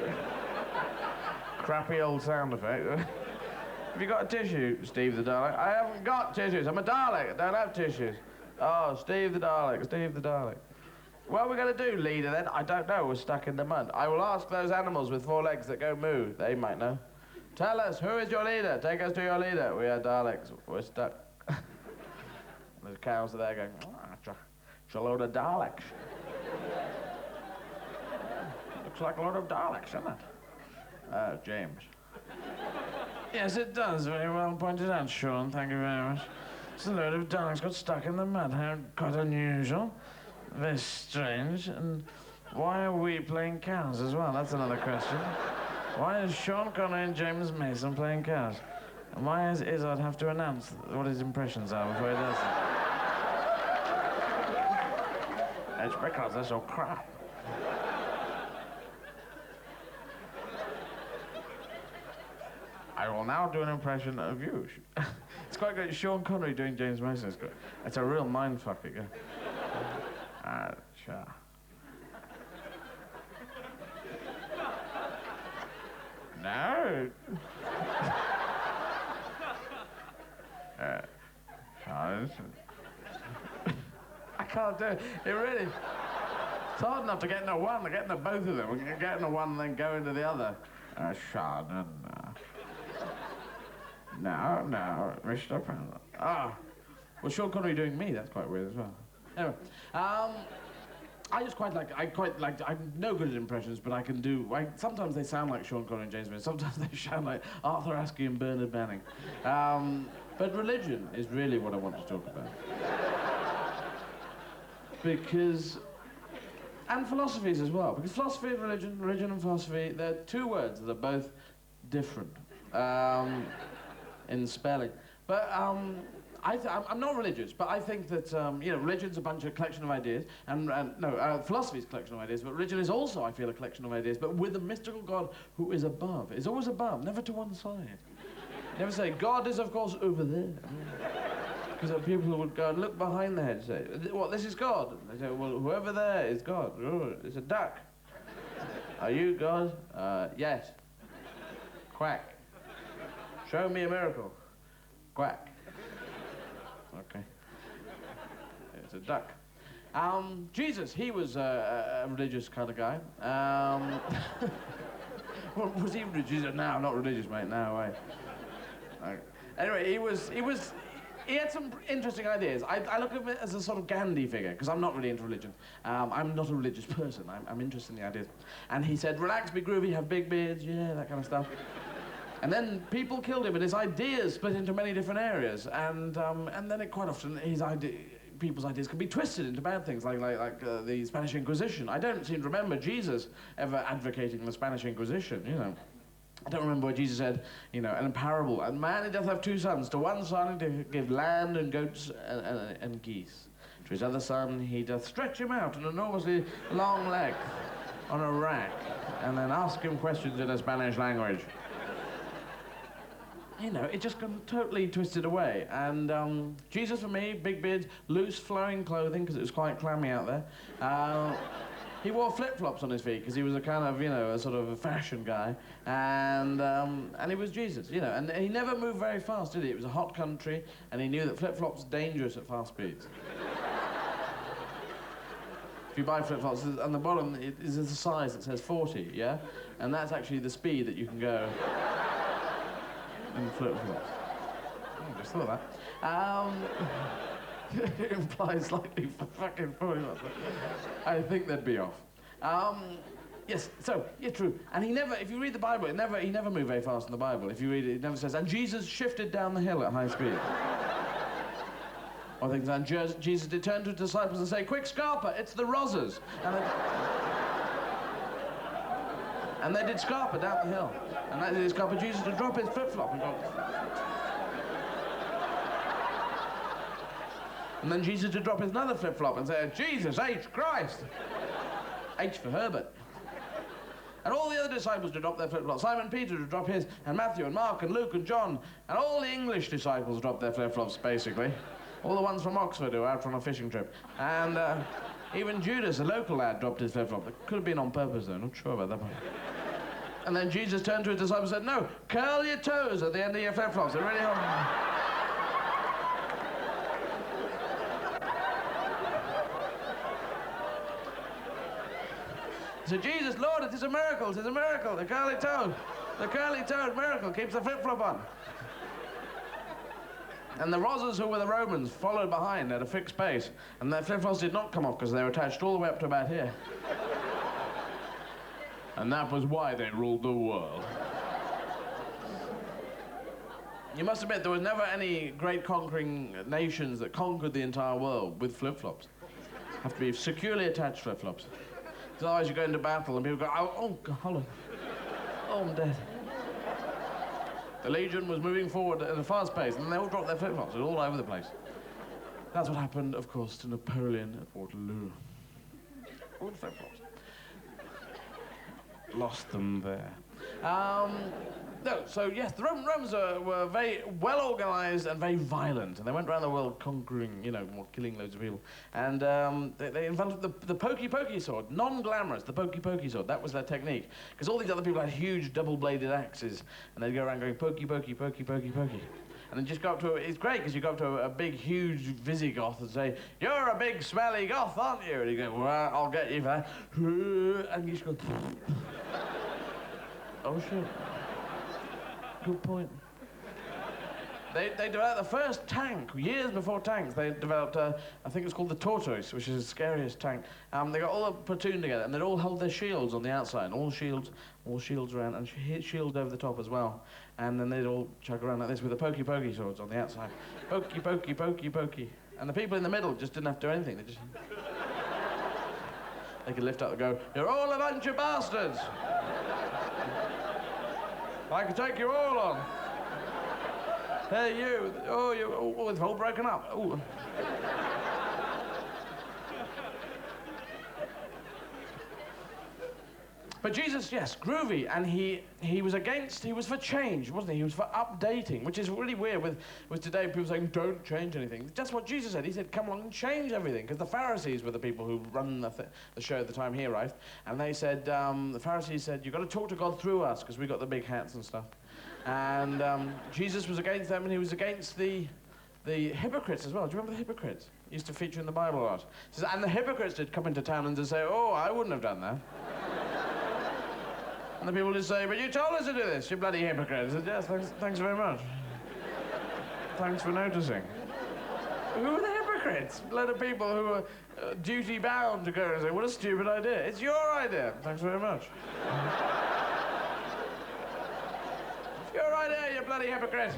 Crappy old sound effect. Have you got a tissue, Steve the Dalek? I haven't got tissues. I'm a Dalek. I don't have tissues. Oh, Steve the Dalek, Steve the Dalek. What are we going to do, leader, then? I don't know. We're stuck in the mud. I will ask those animals with 4 legs that go moo. They might know. Tell us, who is your leader? Take us to your leader. We are Daleks. We're stuck. There's cows there going, it's a load of Daleks. Looks like a lot of Daleks, doesn't it? James. Yes, it does. Very well pointed out, Sean. Thank you very much. It's a load of Daleks got stuck in the mud. How quite unusual. Very strange. And why are we playing cows as well? That's another question. Why is Sean Connery and James Mason playing cows? And why does Izzard have to announce what his impressions are before he does it? It's because they're so crap. I will now do an impression of you. It's quite good. Sean Connery doing James Mason is good. It's a real mindfuck again. Sure. No. know. I can't do it. It really... It's hard enough to get into one, to get into both of them. We can get into one and then go into the other. Shannon. No, Mr. Pennant. Well, Sean Connery doing me, that's quite weird as well. Anyway, I'm no good at impressions, but I can do, sometimes they sound like Sean Connery and James Bond, sometimes they sound like Arthur Askey and Bernard Manning. But religion is really what I want to talk about. Because, and philosophies as well, because philosophy and religion and philosophy, they're two words that are both different in spelling. But I'm not religious, but I think that, religion's a collection of ideas, and philosophy is a collection of ideas, but religion is also, I feel, a collection of ideas, but with a mystical God who is above. Is always above, never to one side. Never say, God is, of course, over there. Because people would go and look behind their head and say, what, this is God? And they say, well, whoever there is God. Oh, it's a duck. Are you God? Yes. Quack. Show me a miracle. Quack. Okay. It's a duck. Jesus, he was a religious kind of guy. Well, was he religious? No, not religious, mate. No way. Okay. Anyway, he had some interesting ideas. I look at him as a sort of Gandhi figure, because I'm not really into religion. I'm not a religious person. I'm interested in the ideas. And he said, relax, be groovy, have big beards, yeah, that kind of stuff. And then people killed him, and his ideas split into many different areas. And then it quite often, people's ideas can be twisted into bad things, like the Spanish Inquisition. I don't seem to remember Jesus ever advocating the Spanish Inquisition, you know. I don't remember what Jesus said, in a parable. And man, he doth have two sons. To one son to give land and goats and geese. To his other son he doth stretch him out an enormously long leg on a rack, and then ask him questions in a Spanish language. It just got totally twisted away. And Jesus, for me, big beard, loose flowing clothing, because it was quite clammy out there. He wore flip-flops on his feet, because he was a kind of, a sort of a fashion guy. And he was Jesus, And he never moved very fast, did he? It was a hot country, and he knew that flip-flops are dangerous at fast speeds. If you buy flip-flops, on the bottom is a size that says 40, yeah? And that's actually the speed that you can go in flip-flops. I just thought that. It implies slightly for fucking 40 months. I think they'd be off. Yes, so, yeah, true. And he never, if you read the Bible, he never moved very fast in the Bible. If you read it, it never says, and Jesus shifted down the hill at high speed. Or things like, Jesus did turn to his disciples and say, quick, Scarpa, it's the Rozzers. And they did Scarpa down the hill. And that did Scarpa Jesus to drop his flip-flop and go... And then Jesus to drop his another flip-flop and say, Jesus H. Christ. H for Herbert. And all the other disciples to drop their flip-flops. Simon Peter to drop his, and Matthew and Mark and Luke and John. And all the English disciples dropped their flip-flops, basically. All the ones from Oxford who were out on a fishing trip. And even Judas, a local lad, dropped his flip-flop. It could have been on purpose, though. Not sure about that one. And then Jesus turned to his disciples and said, no, curl your toes at the end of your flip-flops. They're really hard. So Jesus, Lord, it is a miracle, it is a miracle. The curly-toed miracle keeps the flip-flop on. And the Rozzers, who were the Romans, followed behind at a fixed pace, and their flip-flops did not come off because they were attached all the way up to about here. And that was why they ruled the world. You must admit, there was never any great conquering nations that conquered the entire world with flip-flops. Have to be securely attached flip-flops. Because otherwise you go into battle and people go, oh, hold on. Oh, I'm dead. The Legion was moving forward at a fast pace, and they all dropped their flip-flops. It was all over the place. That's what happened, of course, to Napoleon at Waterloo. All the flip-flops. Lost them there. No, so yes, the Romans were very well-organized and very violent, and they went around the world conquering, killing loads of people. And they invented the pokey-pokey sword, non-glamorous, the pokey-pokey sword. That was their technique. Because all these other people had huge double-bladed axes, and they'd go around going pokey, pokey, pokey, pokey, pokey. And then just go up to it's great because you go up to a big, huge Visigoth and say, "You're a big, smelly goth, aren't you?" And you go, "Well, I'll get you for that." And you just go, "Oh shit." Good point. They developed the first tank, years before tanks. They developed, I think it's called the Tortoise, which is the scariest tank. They got all a platoon together, and they'd all hold their shields on the outside, all shields around, and shields over the top as well. And then they'd all chug around like this with the pokey swords on the outside. Pokey, pokey, pokey, pokey. And the people in the middle just didn't have to do anything. They could lift up and go, "You're all a bunch of bastards. I can take you all on. Hey, you. Oh, it's all broken up. Ooh." But Jesus, yes, groovy, and he was for change, wasn't he? He was for updating, which is really weird with today, people saying, "Don't change anything." That's what Jesus said. He said, "Come along and change everything," because the Pharisees were the people who run the show at the time he arrived, and they said, the Pharisees said, "You've got to talk to God through us, because we got the big hats and stuff." And Jesus was against them, and he was against the hypocrites as well. Do you remember the hypocrites? Used to feature in the Bible a lot. He says, and the hypocrites did come into town and to say, "Oh, I wouldn't have done that." And the people would say, "But you told us to do this, you bloody hypocrite." I said, "Yes, thanks very much. Thanks for noticing." Who are the hypocrites? A lot of people who are duty-bound to go and say, "What a stupid idea." It's your idea. Thanks very much. It's your idea, you bloody hypocrite.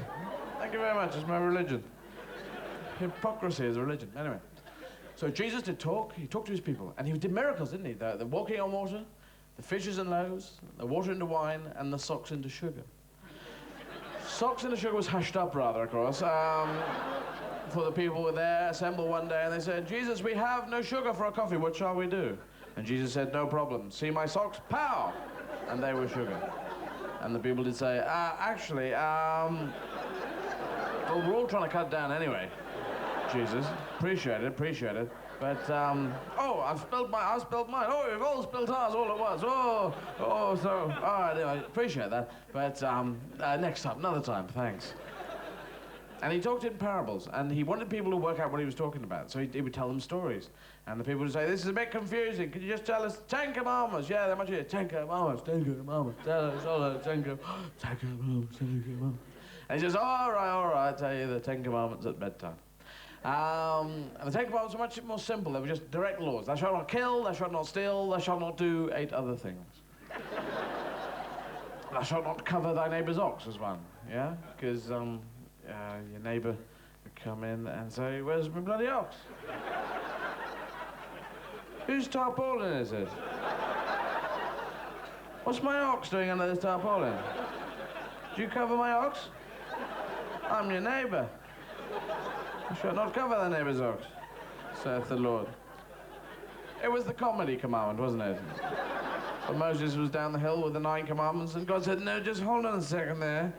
Thank you very much. It's my religion. Hypocrisy is a religion. Anyway. So Jesus did talk. He talked to his people. And he did miracles, didn't he? The walking on water, the fishes and loaves, the water into wine, and the socks into sugar. Socks into sugar was hushed up, rather, of course. For the people were there, assembled one day, and they said, "Jesus, we have no sugar for our coffee. What shall we do?" And Jesus said, "No problem. See my socks? Pow!" And they were sugar. And the people did say, "Actually, well, we're all trying to cut down anyway, Jesus. Appreciate it. But, oh, I spilled mine. Oh, we've all spilled ours all at once. Oh, so, all right, anyway, appreciate that. But, next time, another time, thanks." And he talked in parables, and he wanted people to work out what he was talking about. So he would tell them stories. And the people would say, "This is a bit confusing. Could you just tell us 10 commandments?" "Yeah, that much here. 10 commandments, 10 commandments. Tell us all the 10 commandments, 10 commandments, 10 commandments." And he says, all right, I'll tell you the 10 commandments at bedtime. And the 10 commandments were much more simple. They were just direct laws. Thou shalt not kill, thou shalt not steal, thou shalt not do 8 other things. Thou shalt not cover thy neighbour's ox was one, yeah? Because your neighbour would come in and say, "Where's my bloody ox? Whose tarpaulin is it? What's my ox doing under this tarpaulin? Do you cover my ox? I'm your neighbour. You shall not cover thy neighbour's ox, saith the Lord." It was the comedy commandment, wasn't it? But Moses was down the hill with the 9 commandments, and God said, "No, just hold on a second there.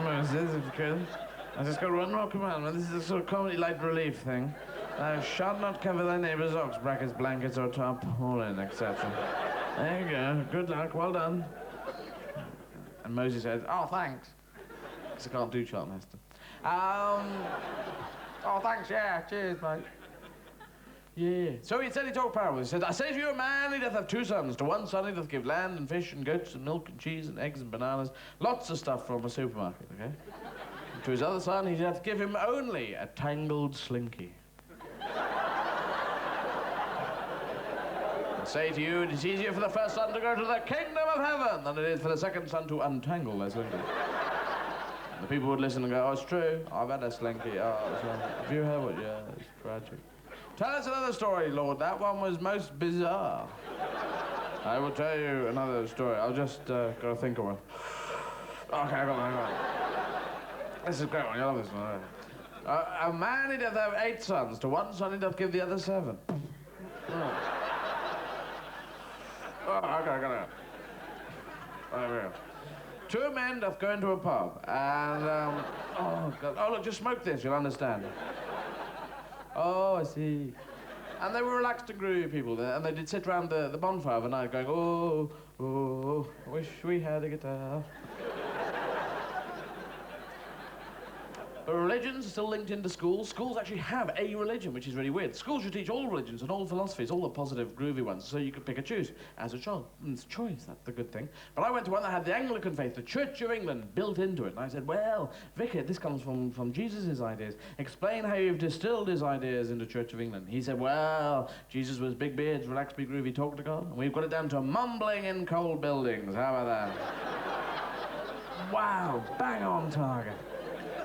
Moses, if you could. I just got one more commandment. This is a sort of comedy light relief thing. Thou shalt not cover thy neighbour's ox, brackets, blankets, or tarpaulin, etc. There you go. Good luck. Well done." And Moses said, "Oh, thanks." Because I can't do Charlton. "Oh, thanks, yeah. Cheers, mate." Yeah. So he talked parables. He said, "I say to you, a man, he doth have 2 sons. To one son he doth give land and fish and goats and milk and cheese and eggs and bananas. Lots of stuff from a supermarket, okay? And to his other son he doth give him only a tangled slinky. I say to you, it is easier for the first son to go to the kingdom of heaven than it is for the second son to untangle their slinky." And the people would listen and go, "Oh, it's true. I've had a slinky. Oh, have you heard what? Yeah, it's tragic." "Tell us another story, Lord. That one was most bizarre." "I will tell you another story. I'll just go think of one." Okay, I got one. This is a great one. You love this one. A man, he doth have 8 sons. To one son he doth give the other 7. Okay, I got it. There we go. 2 men doth go into a pub, and, oh, God. Oh, look, just smoke this, you'll understand. Oh, I see. And they were relaxed and groovy people, and they did sit around the bonfire of a night going, "Oh, I wish we had a guitar." But religions are still linked into schools. Schools actually have a religion, which is really weird. Schools should teach all religions and all philosophies, all the positive, groovy ones, so you could pick and choose as a child. And it's choice, that's the good thing. But I went to one that had the Anglican faith, the Church of England, built into it. And I said, well, Vicar, this comes from Jesus' ideas. Explain how you've distilled his ideas into Church of England. He said, well, Jesus was big beards, relaxed, big groovy, talk to God. And we've got it down to mumbling in cold buildings. How about that? Wow, bang on target.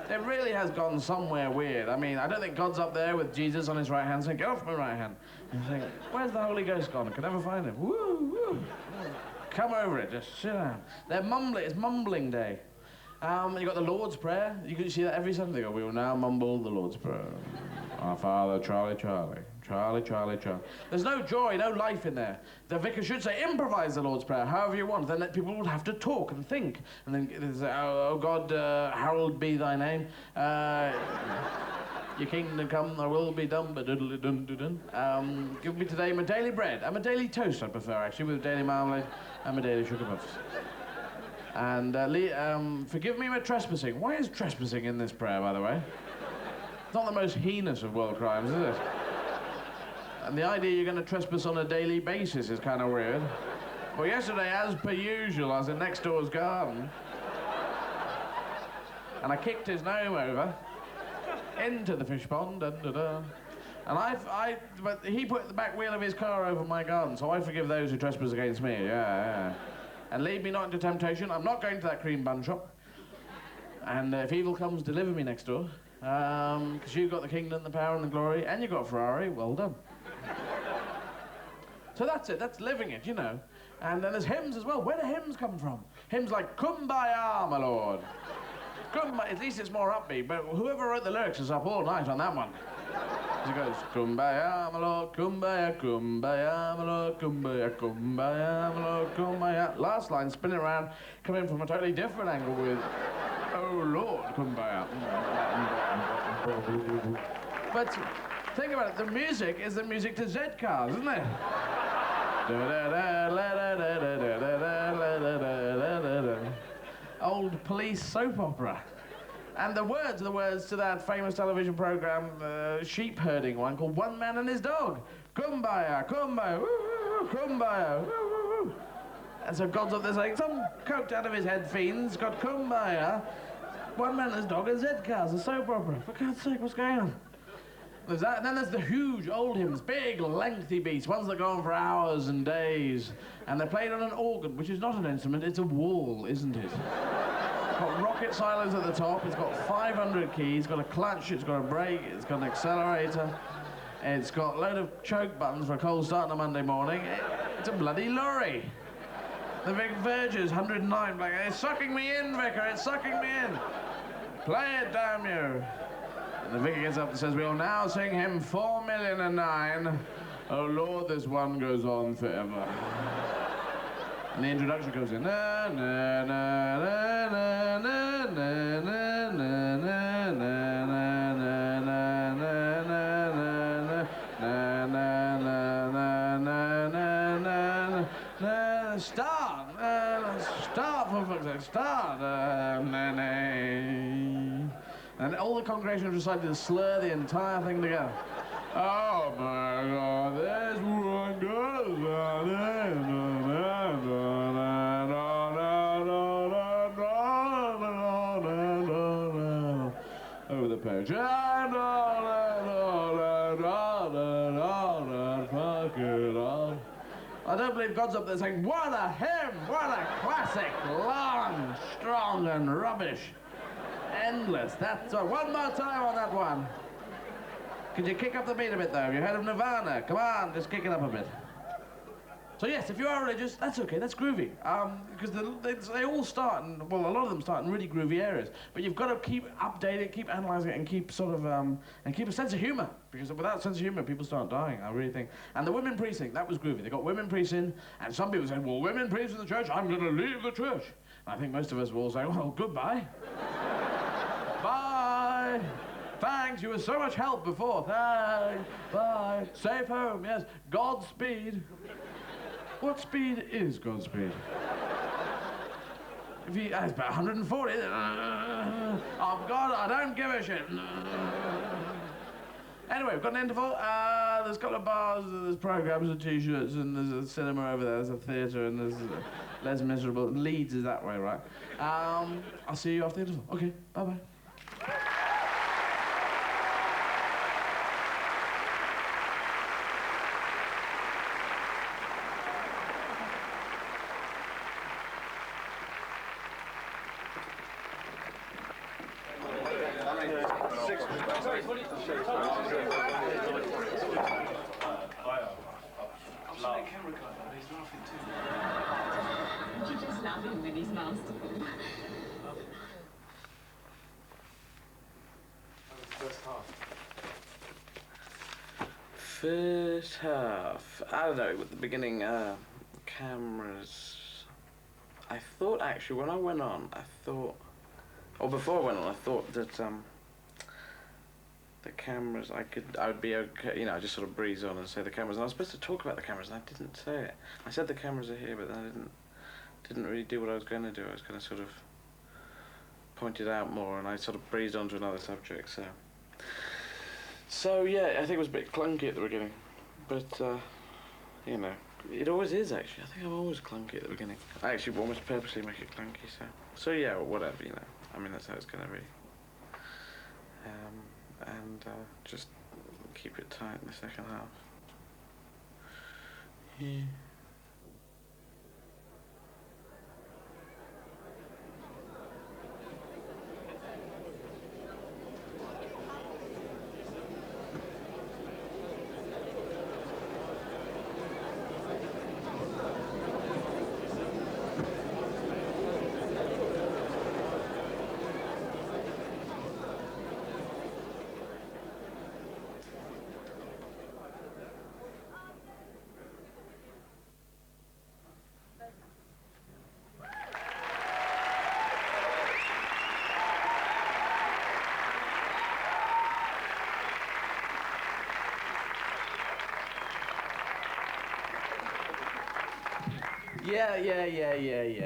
It really has gone somewhere weird. I mean, I don't think God's up there with Jesus on his right hand saying, get off my right hand. And you think, where's the Holy Ghost gone? I can never find him. Woo, woo. Come over it, just sit down. They're mumbling, it's mumbling day. You got the Lord's Prayer. You can see that every Sunday. They go, we will now mumble the Lord's Prayer. Our Father, Charlie, Charlie. Charlie, Charlie, Charlie. There's no joy, no life in there. The vicar should say, improvise the Lord's Prayer, however you want. Then people would have to talk and think. And then say, oh God, hallowed be thy name. Your kingdom come, thy will be done, but diddly dun dun dun. Give me today my daily bread. And my daily toast, I prefer, actually, with daily marmalade and my daily sugar puffs. And forgive me my trespassing. Why is trespassing in this prayer, by the way? It's not the most heinous of world crimes, is it? And the idea you're going to trespass on a daily basis is kind of weird. Well, yesterday, as per usual, I was in next door's garden. And I kicked his gnome over into the fish pond. Dun, dun, dun. And but he put the back wheel of his car over my garden, so I forgive those who trespass against me. Yeah. And lead me not into temptation. I'm not going to that cream bun shop. And if evil comes, deliver me next door. Because you've got the kingdom, the power, and the glory, and you've got a Ferrari. Well done. So that's it, that's living it, you know. And then there's hymns as well. Where do hymns come from? Hymns like, Kumbaya, my lord. Kumbaya, at least it's more upbeat, but whoever wrote the lyrics is up all night on that one. He goes, Kumbaya, my lord, Kumbaya, Kumbaya, my lord, Kumbaya, Kumbaya, my lord, Kumbaya. Last line, spin it around, come in from a totally different angle with, oh lord, Kumbaya. But think about it, the music is the music to Z cars, isn't it? Old police soap opera. And the words are the words to that famous television program, sheep herding one called One Man and His Dog. Kumbaya, kumbaya, woo, woo, kumbaya, woo, woo. And so God's up there saying, some coked out of his head fiend's got kumbaya, One Man and His Dog and Z cars, a soap opera. For God's sake, what's going on? There's that, and then there's the huge old hymns, big, lengthy beats, ones that go on for hours and days. And they're played on an organ, which is not an instrument, it's a wall, isn't it? It's got rocket silos at the top, it's got 500 keys, it's got a clutch, it's got a brake, it's got an accelerator, it's got a load of choke buttons for a cold start on a Monday morning. It's a bloody lorry. The Vic Verger's 109, like, it's sucking me in, Vicar, it's sucking me in. Play it, damn you. And the vicar gets up and says, we'll now sing hymn 4,000,009. Oh Lord, this one goes on forever. And the introduction goes in. Na na na na na na na na na na na na na na na. Start! Start, for fuck's sake, start! And all the congregation have decided to slur the entire thing together. Oh my God, there's one goes over the page. I don't believe God's up there saying, what a hymn, what a classic, long, strong, and rubbish. Endless. That's one more time on that one. Could you kick up the beat a bit, though? Have you heard of Nirvana? Come on, just kick it up a bit. So yes, if you are religious, that's okay, that's groovy. Because they all start, well, a lot of them start in really groovy areas. But you've got to keep updating, keep analysing it, and keep sort of, and keep a sense of humour. Because without a sense of humour, people start dying, I really think. And the women precinct, that was groovy. They got women priests in, and some people say, well, women priests in the church, I'm going to leave the church. And I think most of us will all say, well, goodbye. Bye. Thanks, you were so much help before. Thanks. Bye. Safe home, yes. Godspeed. What speed is Godspeed? If you, it's about 140. Oh, God, I don't give a shit. Anyway, we've got an interval. There's a couple of bars, there's programs and T-shirts, and there's a cinema over there, there's a theatre, and there's Les Miserable. Leeds is that way, right? I'll see you after the interval. Okay, bye-bye. First half. I don't know, at the beginning, cameras. I thought actually when I went on, or before I went on, I thought that the cameras, I would be okay, you know, I just sort of breeze on and say the cameras, and I was supposed to talk about the cameras, and I didn't say it. I said the cameras are here, but then I didn't really do what I was going to do. I was going to sort of point it out more, and I sort of breezed on to another subject, so. So yeah, I think it was a bit clunky at the beginning, but you know, it always is actually. I think I'm always clunky at the beginning. I actually almost purposely make it clunky, so yeah, whatever, you know. I mean, that's how it's gonna be. And just keep it tight in the second half. Yeah.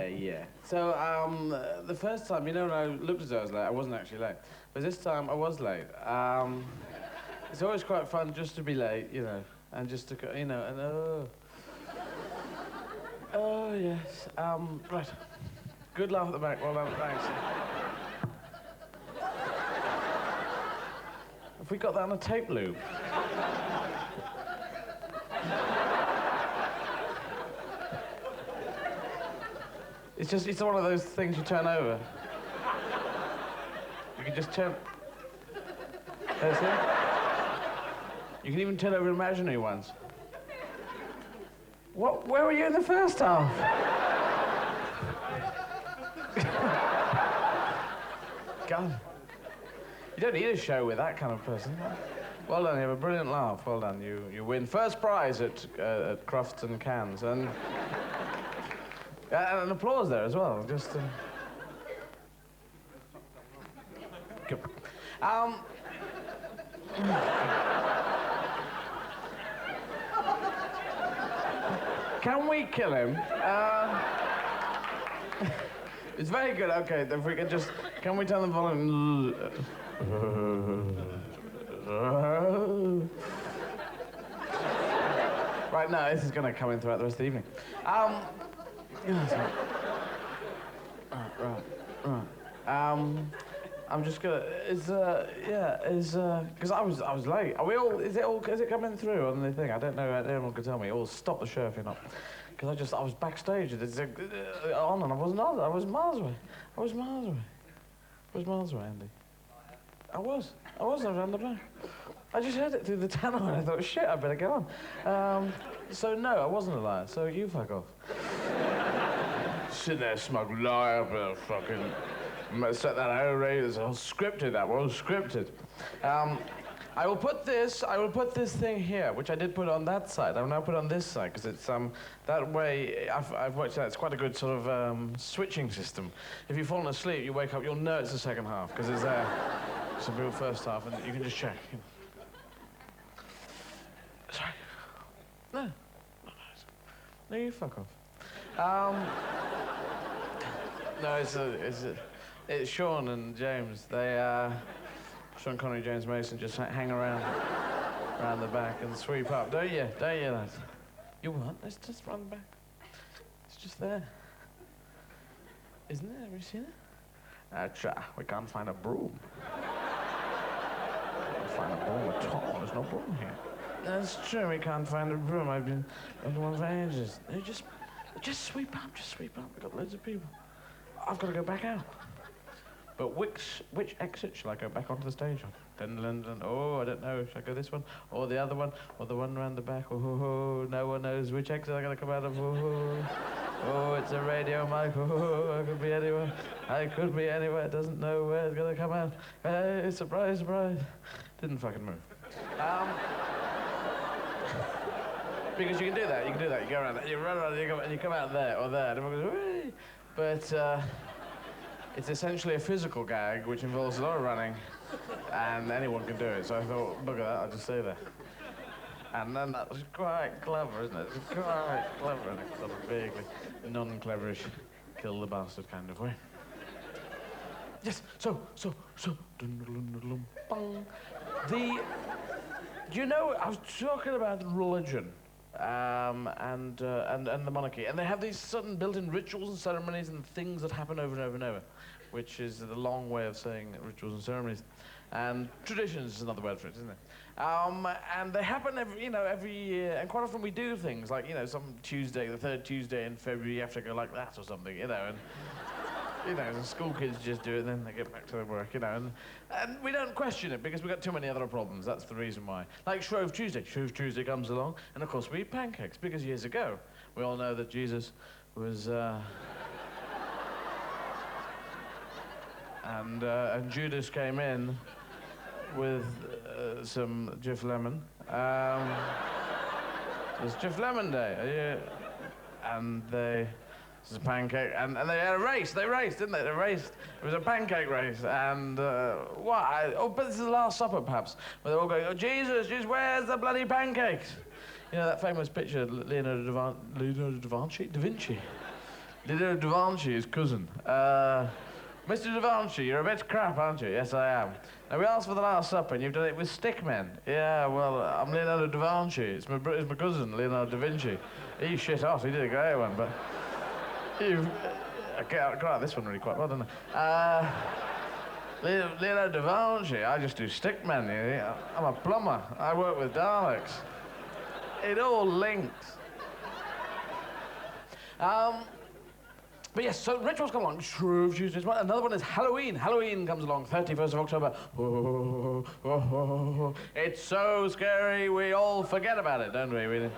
Yeah. So, the first time, you know, when I looked as though I was late, I wasn't actually late. But this time, I was late. It's always quite fun just to be late, you know, and just to, you know, and oh, yes. Right. Good laugh at the back. Well done. Thanks. Have we got that on a tape loop? It's one of those things you turn over. You can just turn... That's it. You can even turn over imaginary ones. What? Where were you in the first half? God. You don't need a show with that kind of person. Well done, you have a brilliant laugh. Well done. You win first prize at Crufts and Cans. And an applause there as well. Just. Good. Can we kill him? It's very good. Okay, if we could just, can we turn the volume? Right, no, this is going to come in throughout the rest of the evening. Right. I'm just gonna. Because I was late. Are we all? Is it coming through on the thing? I don't know. Anyone can tell me. Or stop the show if you're not. Because I was backstage. It's on, and I wasn't on. I was miles away. I was miles away, Andy. I was around the back. I just heard it through the tannoy, and I thought, shit, I better get on. So no, I wasn't a liar. So you fuck off. Sit there, smug liar, but fucking set that out rate. It's all scripted. That was scripted. I will put this thing here, which I did put on that side. I will now put it on this side because it's that way. I've worked it out. It's quite a good sort of switching system. If you've fallen asleep, you wake up, you'll know it's the second half because it's it's a real first half, and you can just check. You know. Sorry. No, you fuck off. No, it's Sean and James. Sean Connery, James Mason just hang around the back and sweep up. Don't you, lads? You what? Let's just run back. It's just there. Isn't it? Have you seen it? We can't find a broom. We can't find a broom at all. There's no broom here. That's true, we can't find a broom. I've been looking one for ages. Just sweep up, We've got loads of people. I've got to go back out. But which exit shall I go back onto the stage on? Oh, I don't know. Shall I go this one? Or the other one? Or the one round the back? Oh, no one knows which exit I'm going to come out of. Oh, it's a radio mic. Oh, I could be anywhere. It doesn't know where it's going to come out. Hey, surprise, surprise. Didn't fucking move. Because you can do that. You go around that. You run around and you come out there or there. And everyone goes, whee! But it's essentially a physical gag which involves a lot of running, and anyone can do it. So I thought, look at that, I'll just stay there. And then that was quite clever, isn't it? It's quite clever in a sort of vaguely non-cleverish, kill the bastard kind of way. Yes, so, bong. Do you know, I was talking about religion. And the monarchy. And they have these certain built-in rituals and ceremonies and things that happen over and over and over, which is the long way of saying rituals and ceremonies. And traditions is another word for it, isn't it? And they happen every year, and quite often we do things like, some Tuesday, the third Tuesday in February, you have to go like that or something, and the school kids just do it, and then they get back to their work, and we don't question it because we've got too many other problems. That's the reason why. Like Shrove Tuesday. Shrove Tuesday comes along, and of course we eat pancakes because years ago, we all know that Jesus was, and Judas came in with some Jif Lemon. It's Jif Lemon Day, and they. It was a pancake, and they had a race. They raced, didn't they? They raced. It was a pancake race, and but this is the Last Supper, perhaps, where they're all going, oh, Jesus, where's the bloody pancakes? You know that famous picture, Leonardo da Vinci, his cousin. Mr. Da Vinci, you're a bit crap, aren't you? Yes, I am. Now, we asked for the Last Supper, and you've done it with stickmen. Yeah, well, I'm Leonardo da Vinci. It's my cousin, Leonardo da Vinci. He shit off. He did a great one, but... I got out this one really quite well, didn't I? Leonardo da Vinci, I just do stickmen. I'm a plumber. I work with Daleks. It all links. But yes, so rituals come along. Shrove Tuesday. Another one is Halloween. Halloween comes along, 31st of October. It's so scary, we all forget about it, don't we? We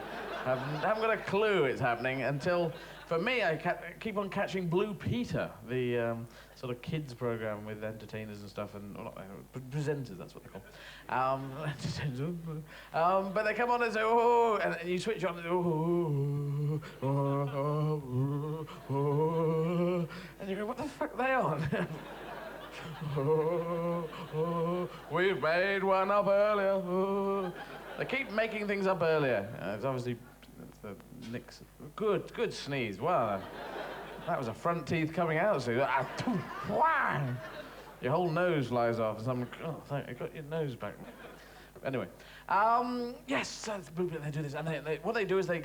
haven't got a clue it's happening until... For me, I keep on catching Blue Peter, the sort of kids program with entertainers and stuff, and presenters, that's what they're called. But they come on and say, oh, and you switch on, and you go, what the fuck are they on? We made one up earlier. They keep making things up earlier. It's obviously... the Nixon. Good sneeze. Wow. That was a front teeth coming out. So your whole nose flies off. And thank you, got your nose back. Anyway, yes, they do this, and what they do is they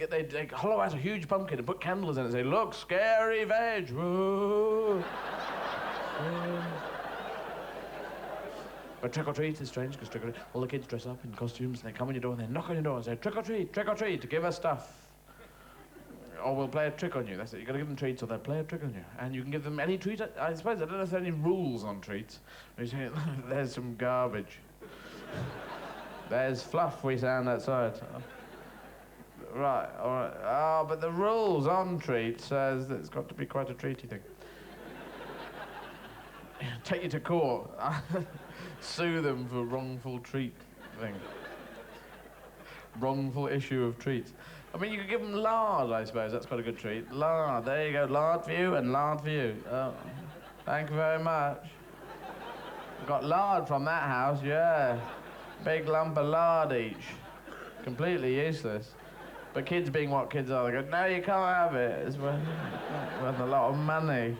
hollow out a huge pumpkin and put candles in it and say, look, scary veg. But trick or treat is strange because all the kids dress up in costumes and they come on your door and they knock on your door and say, trick or treat, to give us stuff. Or we'll play a trick on you. That's it. You've got to give them treats or they'll play a trick on you. And you can give them any treat. I suppose, I don't know if there are any rules on treats. You say, there's some garbage. There's fluff we found outside. Right, all right. Oh, but the rules on treats says that it's got to be quite a treaty thing. Take you to court. Sue them for wrongful treat thing. Wrongful issue of treats. I mean, you could give them lard, I suppose. That's quite a good treat. Lard. There you go. Lard for you and lard for you. Oh, thank you very much. Got lard from that house, yeah. Big lump of lard each. Completely useless. But kids being what kids are, they go, no, you can't have it. It's worth a lot of money.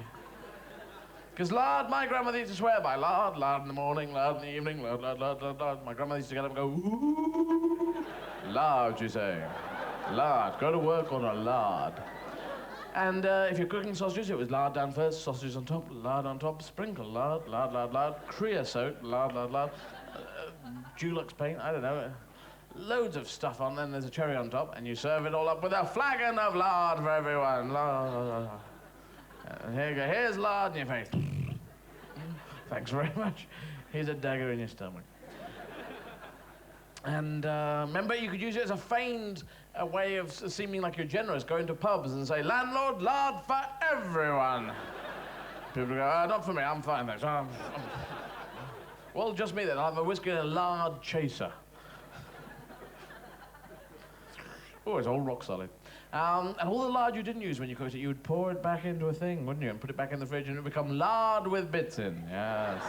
Because lard, my grandmother used to swear by. Lard, lard in the morning, lard in the evening, lard, lard, lard, lard, lard. My grandmother used to get up and go, ooh. Lard, she'd say. Lard, go to work on a lard. And if you're cooking sausages, it was lard down first, sausages on top, sprinkle lard, lard, lard, lard, creosote, lard, lard, lard, Dulux paint, I don't know. Loads of stuff on, then there's a cherry on top, and you serve it all up with a flagon of lard for everyone. Lard, lard, lard. And here you go, here's lard in your face. Thanks very much. Here's a dagger in your stomach. And remember, you could use it as a feigned way of seeming like you're generous. Go into pubs and say, landlord, lard for everyone. People go, not for me, I'm fine, thanks. Well, just me then, I'll have a whiskey and a lard chaser. Oh, it's all rock solid. And all the lard you didn't use when you cooked it, you would pour it back into a thing, wouldn't you? And put it back in the fridge and it would become lard with bits in. Yes.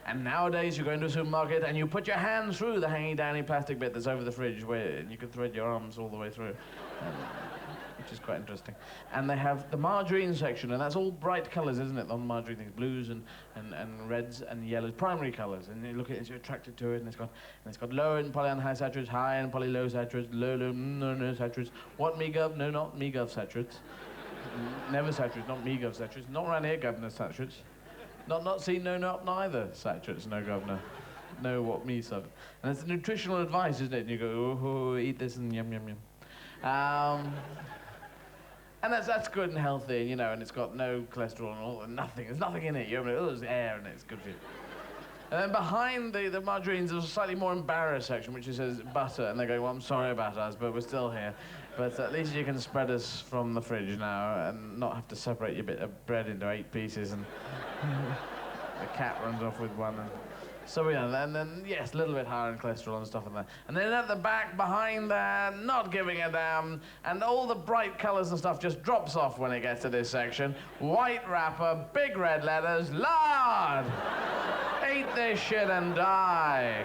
And nowadays you go into a supermarket and you put your hand through the hangy downy plastic bit that's over the fridge and you can thread your arms all the way through. Which is quite interesting. And they have the margarine section, and that's all bright colours, isn't it? On margarine things, blues and reds and yellows, primary colours. And you look at it, you're attracted to it, and it's got low and polyunsaturates, high and polylow saturates, low, no saturates. What me gov? No, not me gov saturates. Never saturates, not me gov saturates. Not around here, governor saturates. Not see, no, not neither saturates, no governor. No, what me sub. And it's nutritional advice, isn't it? And you go, oh, eat this and yum, yum, yum. And that's good and healthy, you know, and it's got no cholesterol and all, and nothing. There's nothing in it. There's air in it. It's good for you. And then behind the margarines, there's a slightly more embarrassed section, which says butter. And they go, well, I'm sorry about us, but we're still here. But at least you can spread us from the fridge now and not have to separate your bit of bread into 8 pieces and the cat runs off with one. So, yeah, and then, yes, a little bit higher in cholesterol and stuff like that. And then at the back, behind there, not giving a damn, and all the bright colours and stuff just drops off when it gets to this section. White wrapper, big red letters, lard! Eat this shit and die.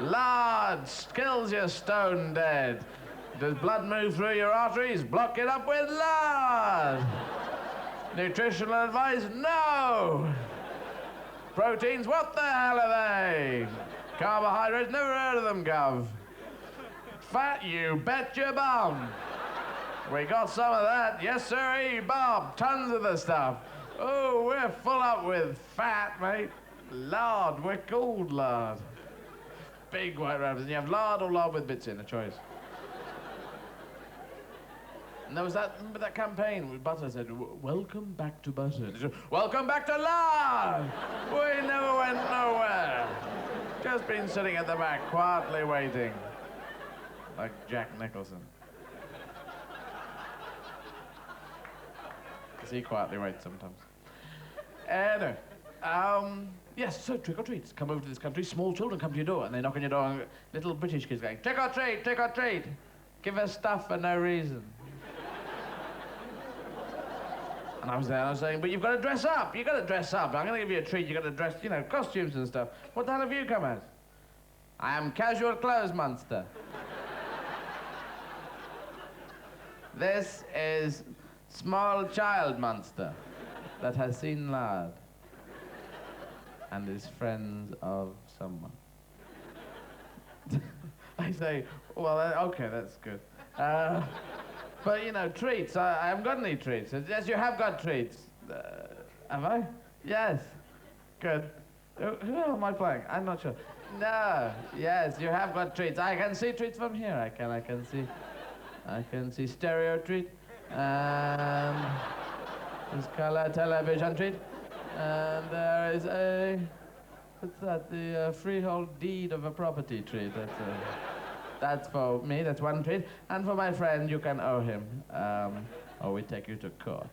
Lard kills you stone dead. Does blood move through your arteries? Block it up with lard. Nutritional advice? No! Proteins, what the hell are they? Carbohydrates, never heard of them, Gov. Fat, you bet your bum. We got some of that, yes sirree, Bob, tons of the stuff. Oh, we're full up with fat, mate. Lard, we're called lard. Big white wrappers, and you have lard or lard with bits in, a choice. And there was remember that campaign with butter said, welcome back to butter. Said, welcome back to lard! We never went nowhere. Just been sitting at the back, quietly waiting. Like Jack Nicholson. Because he quietly waits sometimes. Anyway, yes, so trick or treats. Come over to this country, small children come to your door and they knock on your door and little British kids going, trick or treat, trick or treat. Give us stuff for no reason. And I was there and I was saying, but you've got to dress up. You've got to dress up. I'm going to give you a treat. You've got to dress, you know, costumes and stuff. What the hell have you come as? I am casual clothes monster. This is small child monster that has seen lard and is friends of someone. I say, well, okay, that's good. But, you know, treats. I haven't got any treats. Yes, you have got treats. Have I? Yes. Good. Who am I playing? I'm not sure. No. Yes, you have got treats. I can see treats from here. I can see stereo treat. And there's color television treat. And there is a... What's that? The freehold deed of a property treat. That's for me, that's one treat. And for my friend, you can owe him. Or we take you to court.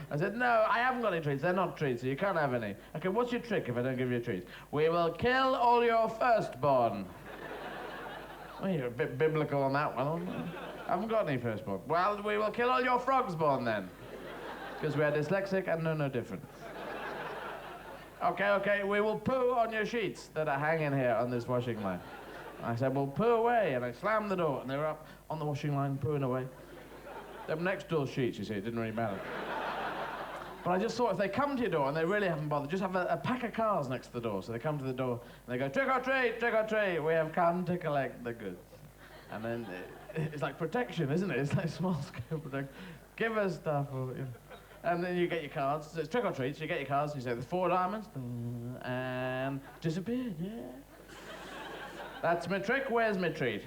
I said, no, I haven't got any treats. They're not treats, so you can't have any. Okay, what's your trick if I don't give you a treat? We will kill all your firstborn. Well, you're a bit biblical on that one. I haven't got any firstborn. Well, we will kill all your frogsborn then. Because we are dyslexic and know no difference. Okay, we will poo on your sheets that are hanging here on this washing line. I said, well, poo away, and I slammed the door, and they were up on the washing line, pooing away. Them next door sheets, you see, it didn't really matter. But I just thought if they come to your door and they really haven't bothered, just have a pack of cars next to the door. So they come to the door and they go, trick or treat, we have come to collect the goods. And then it's like protection, isn't it? It's like small scale protection. Give us stuff. Or, you know. And then you get your cards. So it's trick or treat, so you get your cards and you say, the 4 diamonds, and disappeared, yeah. That's my trick, where's my treat?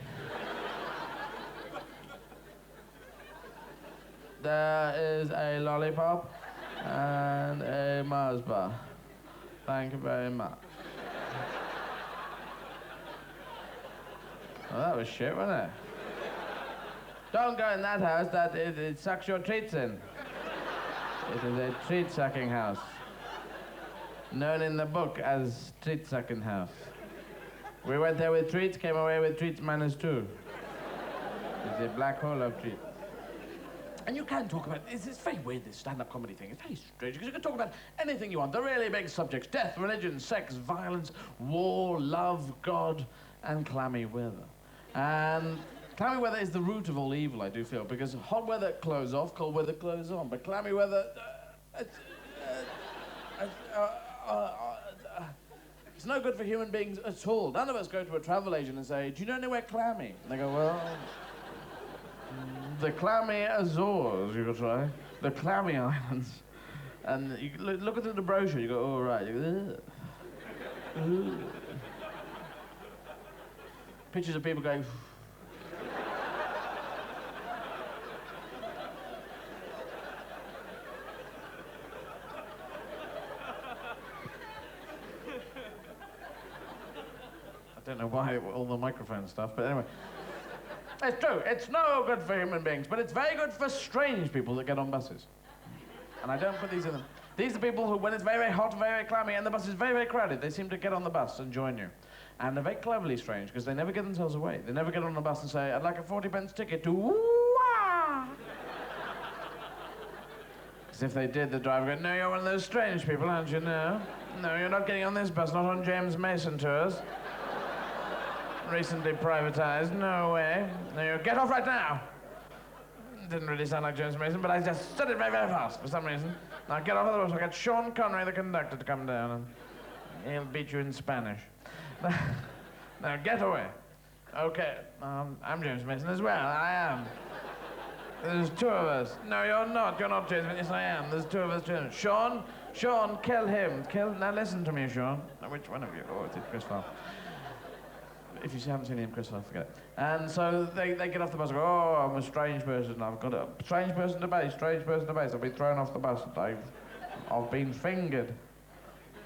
There is a lollipop and a Mars bar. Thank you very much. Well, that was shit, wasn't it? Don't go in that house, it sucks your treats in. It is a treat-sucking house. Known in the book as treat-sucking house. We went there with treats, came away with treats -2. It's a black hole of treats. And you can talk about, it's very weird, this stand-up comedy thing. It's very strange, because you can talk about anything you want. The really big subjects: death, religion, sex, violence, war, love, God, and clammy weather. And clammy weather is the root of all evil, I do feel, because hot weather clothes off, cold weather clothes on. But clammy weather, it's no good for human beings at all. None of us go to a travel agent and say, do you know anywhere clammy? And they go, well, the clammy Azores, you could try. The clammy islands. And you look at the brochure, you go, oh, right. You go, ugh. Pictures of people going, I don't know why, all the microphone stuff, but anyway. It's true, it's no good for human beings, but it's very good for strange people that get on buses. And I don't put these in them. These are people who, when it's very, very hot, very, very clammy, and the bus is very, very crowded, they seem to get on the bus and join you. And they're very cleverly strange, because they never get themselves away. They never get on the bus and say, I'd like a 40p ticket to woo-wah. Because if they did, the driver would go, no, you're one of those strange people, aren't you? No, you're not getting on this bus, not on James Mason tours. Recently privatized, no way. No, you get off right now. Didn't really sound like James Mason, but I just said it very, very fast for some reason. Now get off of the bus, I'll get Sean Connery, the conductor, to come down, and he'll beat you in Spanish. Now get away. Okay, I'm James Mason as well, I am. There's 2 of us. No, you're not James Mason. Yes, I am. There's 2 of us too. Sean, kill him. Now listen to me, Sean. Now, which one of you? Oh, it's Chris Farr. If you haven't seen him, Chris, I'll forget it. And so they get off the bus and go, oh, I'm a strange person. I've got a strange person to base. I've been thrown off the bus. I've been fingered.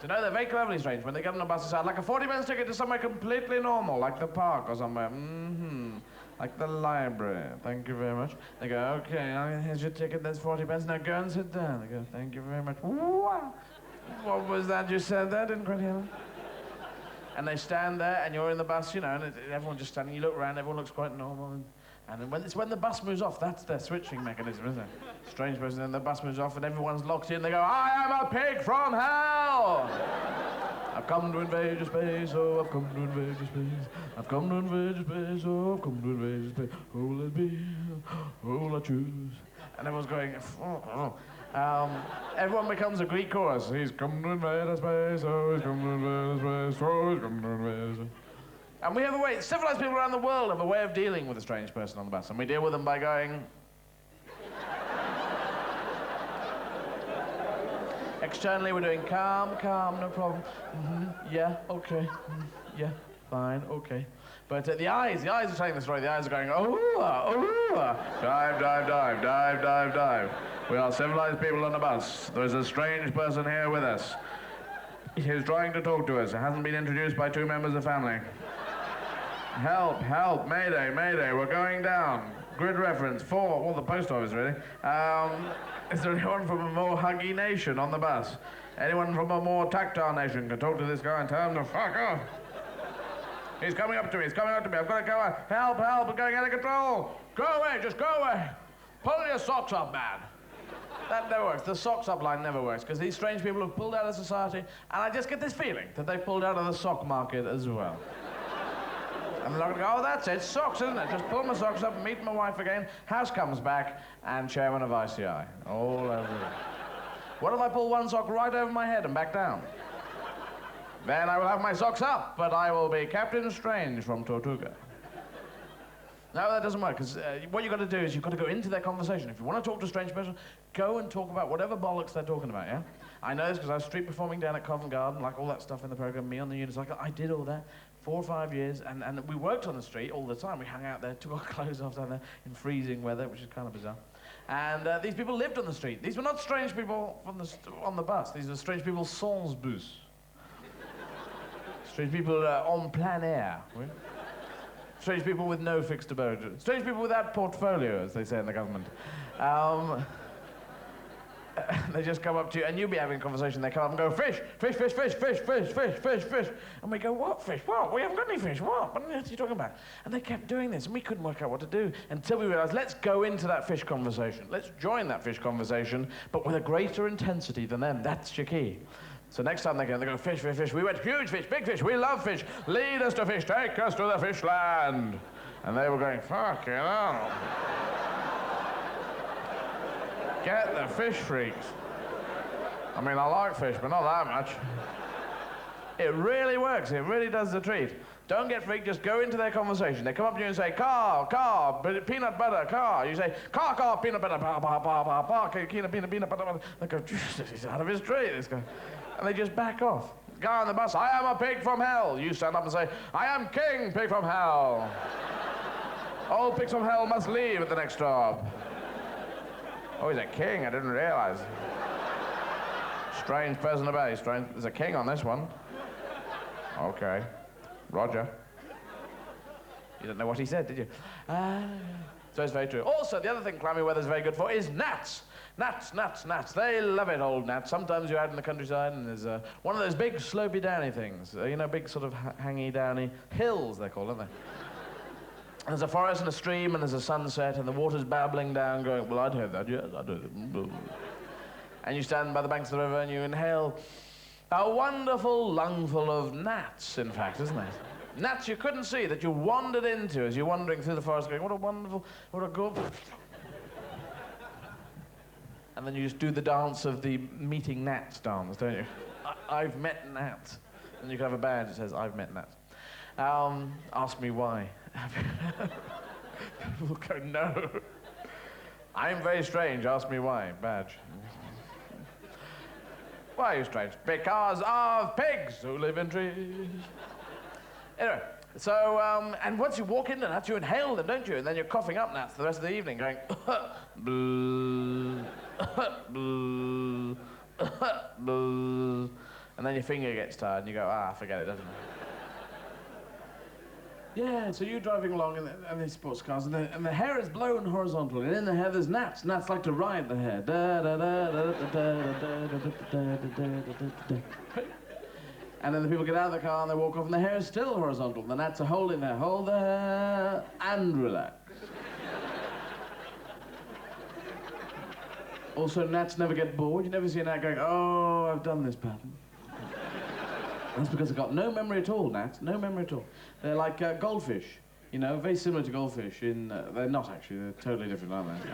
So no, they're very cleverly strange. When they get on the bus, they say, I'd like a 40p ticket to somewhere completely normal, like the park or somewhere. Like the library. Thank you very much. They go, okay, here's your ticket, there's 40p. Now go and sit down. They go, thank you very much. What was that you said there? Didn't quite hear that. And they stand there, and you're in the bus, you know, and everyone's just standing. You look around, everyone looks quite normal. And when the bus moves off, that's their switching mechanism, isn't it? Strange person, then the bus moves off, and everyone's locked in. They go, I am a pig from hell! I've come to invade your space, oh, I've come to invade your space. I've come to invade your space, oh, I've come to invade your space. Who will it be? Who will I choose? And everyone's going, everyone becomes a Greek chorus. He's come to invade our space, oh, he's come to invade our space, oh, he's come to invade our space. And we have a way, civilized people around the world have a way of dealing with a strange person on the bus, and we deal with them by going... Externally, we're doing calm, no problem. Yeah, okay, yeah, fine, okay. But the eyes are telling the story. The eyes are going, dive. We are civilized people on the bus. There's a strange person here with us. He's trying to talk to us. It hasn't been introduced by 2 members of the family. Help, mayday, we're going down. Grid reference, 4, well, the post office, really. Is there anyone from a more huggy nation on the bus? Anyone from a more tactile nation can talk to this guy and tell him to fuck off. He's coming up to me, I've got to go out. Help, I'm going out of control. Go away, just go away. Pull your socks up, man. That never works. The socks up line never works, because these strange people have pulled out of society, and I just get this feeling that they've pulled out of the sock market as well. I'm not gonna go, oh, that's it, socks, isn't it? Just pull my socks up, meet my wife again, house comes back, and chairman of ICI. All over it. What if I pull one sock right over my head and back down? Then I will have my socks up, but I will be Captain Strange from Tortuga. No, that doesn't work, because what you've got to do is you've got to go into their conversation. If you want to talk to a strange person, go and talk about whatever bollocks they're talking about, yeah? I know this because I was street performing down at Covent Garden, like all that stuff in the programme, me on the unicycle. I did all that, 4 or 5 years, and we worked on the street all the time. We hung out there, took our clothes off down there in freezing weather, which is kind of bizarre. And these people lived on the street. These were not strange people on the bus. These were strange people sans bus. Strange people en plein air. Right? Strange people with no fixed abode. Strange people without portfolio, as they say in the government. They just come up to you, and you'll be having a conversation. They come up and go, fish, fish, fish, fish, fish, fish, fish, fish, fish. And we go, what fish? What? We haven't got any fish. What? What are you talking about? And they kept doing this, and we couldn't work out what to do until we realized, let's go into that fish conversation. Let's join that fish conversation, but with a greater intensity than them. That's your key. So next time they go, fish, fish, fish. We went, huge fish, big fish, we love fish. Lead us to fish, take us to the fish land. And they were going, fuck, you know. Get the fish freaks. I mean, I like fish, but not that much. It really works, it really does the treat. Don't get freaked, just go into their conversation. They come up to you and say, car, peanut butter, car. You say, car, peanut butter, peanut butter. They go, he's out of his tree, this guy. And they just back off. Guy on the bus, I am a pig from hell. You stand up and say, I am king, pig from hell. All pigs from hell must leave at the next stop. Oh, he's a king, I didn't realize. Strange person about, strange. There's a king on this one. Okay. Roger. You didn't know what he said, did you? So it's very true. Also, the other thing clammy weather's very good for is gnats. Gnats, gnats, gnats. They love it, old gnats. Sometimes you're out in the countryside and there's one of those big slopey downy things. You know, big sort of hangy downy hills, they're called, aren't they? And there's a forest and a stream and there's a sunset and the water's babbling down going, well, I'd heard that, yes, I'd heard it. And you stand by the banks of the river and you inhale a wonderful lungful of gnats, in fact, isn't it? Gnats you couldn't see, that you wandered into as you're wandering through the forest going, what a wonderful, what a good... And then you just do the dance of the meeting gnats dance, don't you? I've met gnats. And you can have a badge that says, I've met gnats. Ask me why. People go, no. I'm very strange, ask me why, badge. Why are you strange? Because of pigs who live in trees. Anyway, so, and once you walk into gnats, you inhale them, don't you? And then you're coughing up gnats the rest of the evening, going, blue, blue, blue. And then your finger gets tired and you go, forget it, doesn't it? Yeah, so you're driving along in these sports cars, and the hair is blown horizontally, and in the hair there's gnats. Gnats like to ride the hair. And then the people get out of the car and they walk off, and the hair is still horizontal. The gnats are holding their hair. Hold the hair and relax. Also, gnats never get bored. You never see a gnat going, oh, I've done this pattern. That's because they've got no memory at all, gnats, no memory at all. They're like goldfish, you know, very similar to goldfish. They're not actually, they're totally different, aren't they?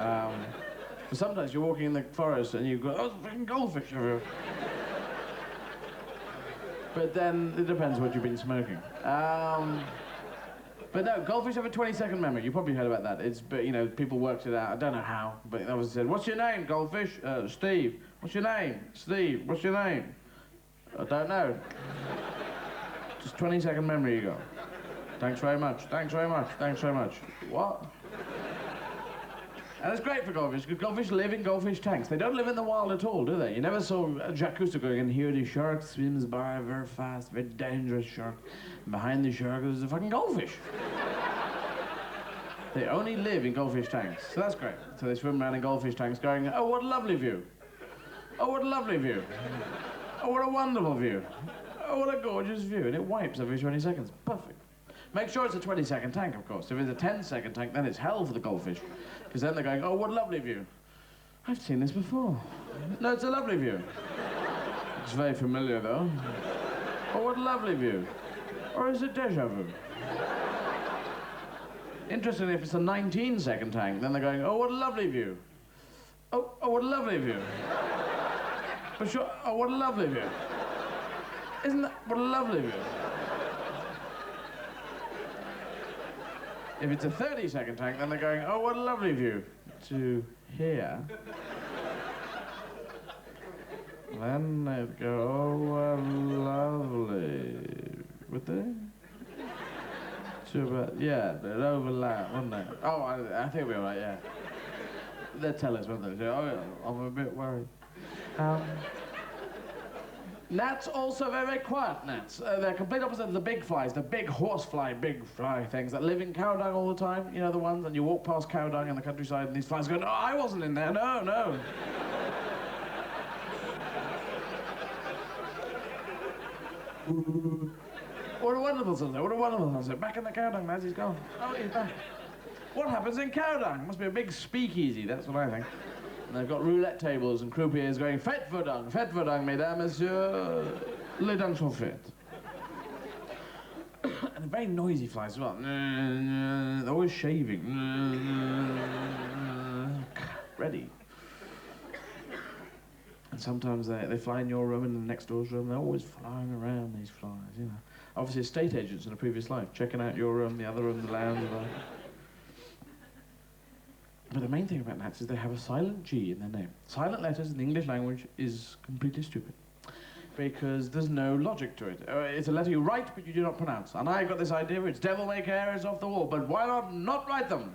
But sometimes you're walking in the forest and you go, oh, there's freaking goldfish everywhere. But then it depends what you've been smoking. But no, goldfish have a 20-second memory. You probably heard about that. But you know, people worked it out. I don't know how, but they always said, "What's your name, goldfish?" Steve. What's your name? Steve. What's your name? I don't know. Just 20-second memory you got. Thanks very much. Thanks very much. Thanks very much. What? And it's great for goldfish, because goldfish live in goldfish tanks. They don't live in the wild at all, do they? You never saw Jacques Cousteau going, and here the shark swims by very fast, very dangerous shark. And behind the shark is a fucking goldfish. They only live in goldfish tanks, so that's great. So they swim around in goldfish tanks going, oh, what a lovely view. Oh, what a lovely view. Oh, what a wonderful view. Oh, what a gorgeous view. And it wipes every 20 seconds. Perfect. Make sure it's a 20-second tank, of course. If it's a 10-second tank, then it's hell for the goldfish. Because then they're going, oh, what a lovely view. I've seen this before. No, it's a lovely view. It's very familiar, though. Oh, what a lovely view. Or is it deja vu? Interestingly, if it's a 19-second tank, then they're going, oh, what a lovely view. Oh, what a lovely view. But sure, oh, what a lovely view. Isn't that, what a lovely view. If it's a 30-second tank, then they're going, oh, what a lovely view. To here. Then they'd go, oh, what lovely. Would they? To about, yeah, they'd overlap, wouldn't they? Oh, I think we're right, yeah. They'd tell us, wouldn't they? Say, oh, yeah, I'm a bit worried. Gnats also very, very quiet gnats. They're complete opposite of the big flies, the big horsefly, big fly things that live in cow dung all the time. You know the ones, and you walk past cow dung in the countryside and these flies go, no, I wasn't in there, no, no. What a wonderful sunset, what a wonderful sunset. Back in the cow dung, lads, he's gone. Oh, he's back. What happens in cow dung? Must be a big speakeasy, that's what I think. And they've got roulette tables and croupiers going, faites vos dung, mesdames, messieurs, les dungs sont faites. And they're very noisy flies as well. They're always shaving. Ready. And sometimes they fly in your room and the next door's room. They're always flying around, these flies, you know. Obviously estate agents in a previous life, checking out your room, the other room, the lounge. But the main thing about gnats is they have a silent G in their name. Silent letters in the English language is completely stupid because there's no logic to it. It's a letter you write, but you do not pronounce. And I got this idea, it's devil may care, it's off the wall, but why not write them?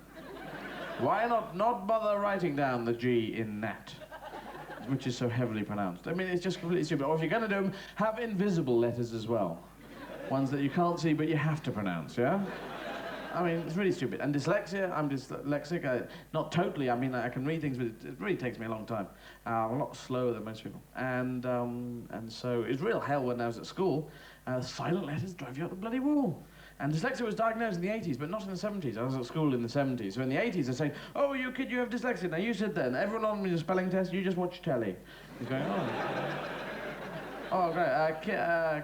Why not bother writing down the G in gnat, which is so heavily pronounced? I mean, it's just completely stupid. Or if you're going to do them, have invisible letters as well. Ones that you can't see, but you have to pronounce, yeah? I mean, it's really stupid. And dyslexia, I'm dyslexic. Not totally, I mean, I can read things, but it really takes me a long time. I'm a lot slower than most people. And so it's real hell when I was at school. Silent letters drive you up the bloody wall. And dyslexia was diagnosed in the 80s, but not in the 70s. I was at school in the 70s. So in the 80s, they're saying, oh, you kid, you have dyslexia. Now you sit there, and everyone on your spelling test, you just watch telly. He's going, oh. Oh, great.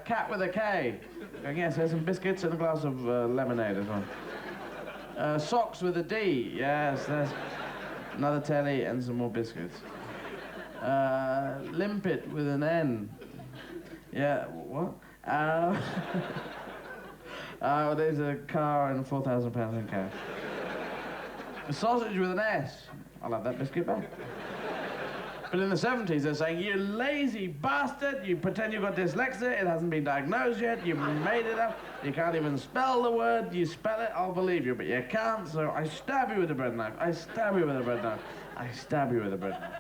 Cat with a K. Going, yes, there's some biscuits and a glass of lemonade as well. Socks with a D. Yes, there's another telly and some more biscuits. Limpet with an N. Yeah, what? There's a car and £4,000 in cash. A sausage with an S. I'll have that biscuit back. But in the 70s, they're saying, you lazy bastard, you pretend you've got dyslexia, it hasn't been diagnosed yet, you made it up, you can't even spell the word, you spell it, I'll believe you, but you can't, so I stab you with a bread knife, I stab you with a bread knife, I stab you with a bread knife.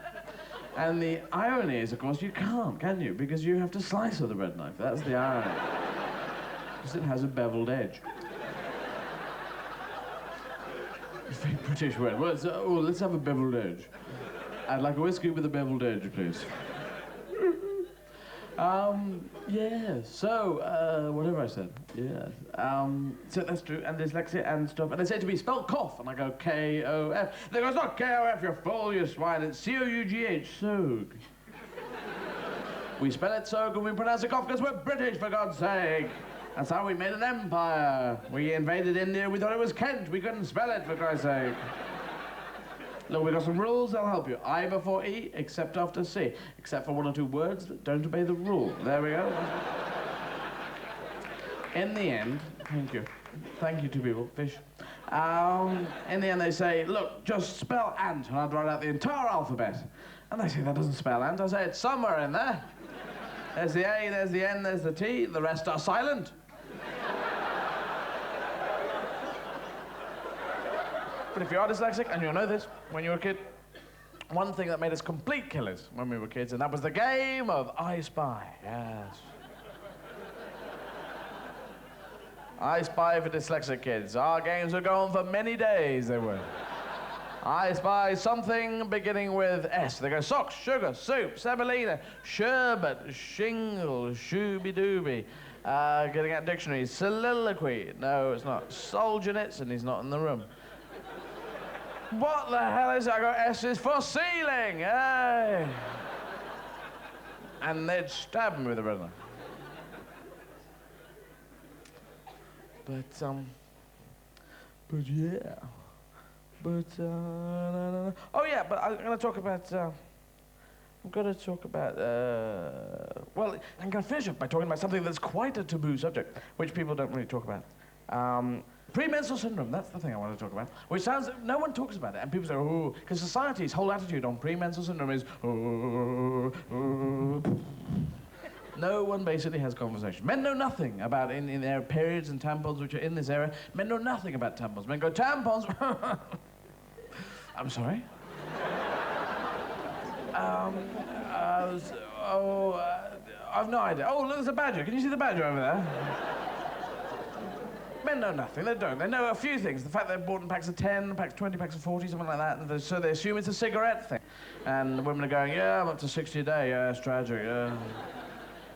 And the irony is, of course, you can't, can you? Because you have to slice with a bread knife, that's the irony. Because it has a beveled edge. It's a very British word. Well, let's have a beveled edge. I'd like a whiskey with a beveled edge, please. Yeah, so, whatever I said, yeah. So that's true, and dyslexia and stuff. And they say to me, spell cough, and I go K-O-F. They go, it's not K-O-F, you fool, you swine, it's C-O-U-G-H, soug. We spell it soug and we pronounce it cough because we're British, for God's sake. That's how we made an empire. We invaded India, we thought it was Kent, we couldn't spell it, for Christ's sake. Look, we've got some rules that'll help you. I before E, except after C. Except for one or two words that don't obey the rule. There we go. In the end, thank you. Thank you, two people, fish. In the end, they say, look, just spell ant, and I'd write out the entire alphabet. And they say, that doesn't spell ant. I say, it's somewhere in there. There's the A, there's the N, there's the T, the rest are silent. But if you are dyslexic, and you'll know this, when you were a kid, one thing that made us complete killers when we were kids, and that was the game of I Spy, yes. I Spy for dyslexic kids. Our games would go on for many days, they would. I spy something beginning with S. They go socks, sugar, soup, semolina, sherbet, shingle, shooby-dooby. Getting out dictionaries, soliloquy. No, it's not. Solzhenitsyn, he's not in the room. What the hell is it? I go, S is for ceiling, hey! And they'd stab me with a bread knife. But yeah. But, oh yeah, but I'm going to talk about, well, I'm going to finish up by talking about something that's quite a taboo subject, which people don't really talk about. Premenstrual syndrome, that's the thing I want to talk about. Which sounds, no one talks about it, and people say, oh, because society's whole attitude on premenstrual syndrome is, oh. No one basically has conversation. Men know nothing about, in their periods and tampons, which are in this era, men know nothing about tampons. Men go, tampons, I'm sorry? I've no idea. Oh, look, there's a badger. Can you see the badger over there? Men know nothing, they don't. They know a few things. The fact they're bought in packs of 10, packs of 20, packs of 40, something like that. And so they assume it's a cigarette thing. And the women are going, yeah, I'm up to 60 a day, yeah, it's tragic, yeah.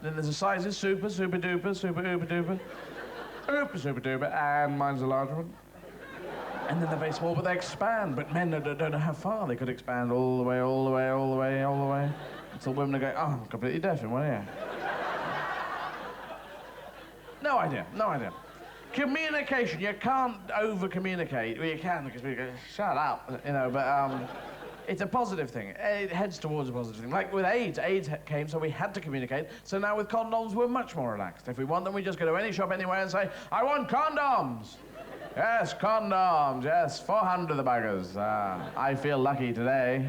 Then there's a sizes, super, super duper, super uber duper, super duper, and mine's a larger one. And then they're very small, but they expand. But men don't know how far they could expand all the way, all the way, all the way, all the way. Until women are going, oh, I'm completely deaf in one ear. No idea, no idea. Communication, you can't over-communicate. Well, you can, because we go, shut up, you know, but it's a positive thing. It heads towards a positive thing. Like with AIDS, AIDS came, so we had to communicate. So now with condoms, we're much more relaxed. If we want them, we just go to any shop anywhere and say, I want condoms. Yes, condoms, yes, 400 the buggers. I feel lucky today.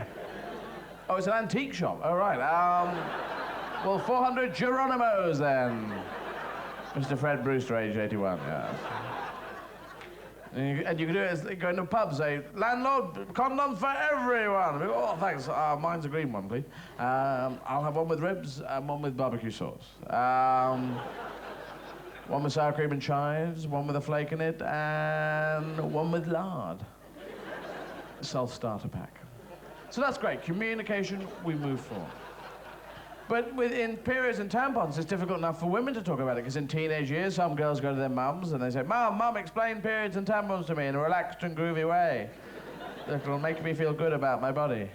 Oh, it's an antique shop, oh, right. Well, 400 Geronimos, then. Mr. Fred Brewster, age 81, yes. And you can do it as go into pubs, say, landlord, condoms for everyone. We go, oh, thanks, mine's a green one, please. I'll have one with ribs and one with barbecue sauce. One with sour cream and chives, one with a flake in it, and one with lard. Self-starter pack. So that's great. Communication, we move forward. But in periods and tampons, it's difficult enough for women to talk about it, because in teenage years, some girls go to their mums and they say, Mum, explain periods and tampons to me in a relaxed and groovy way. That'll make me feel good about my body.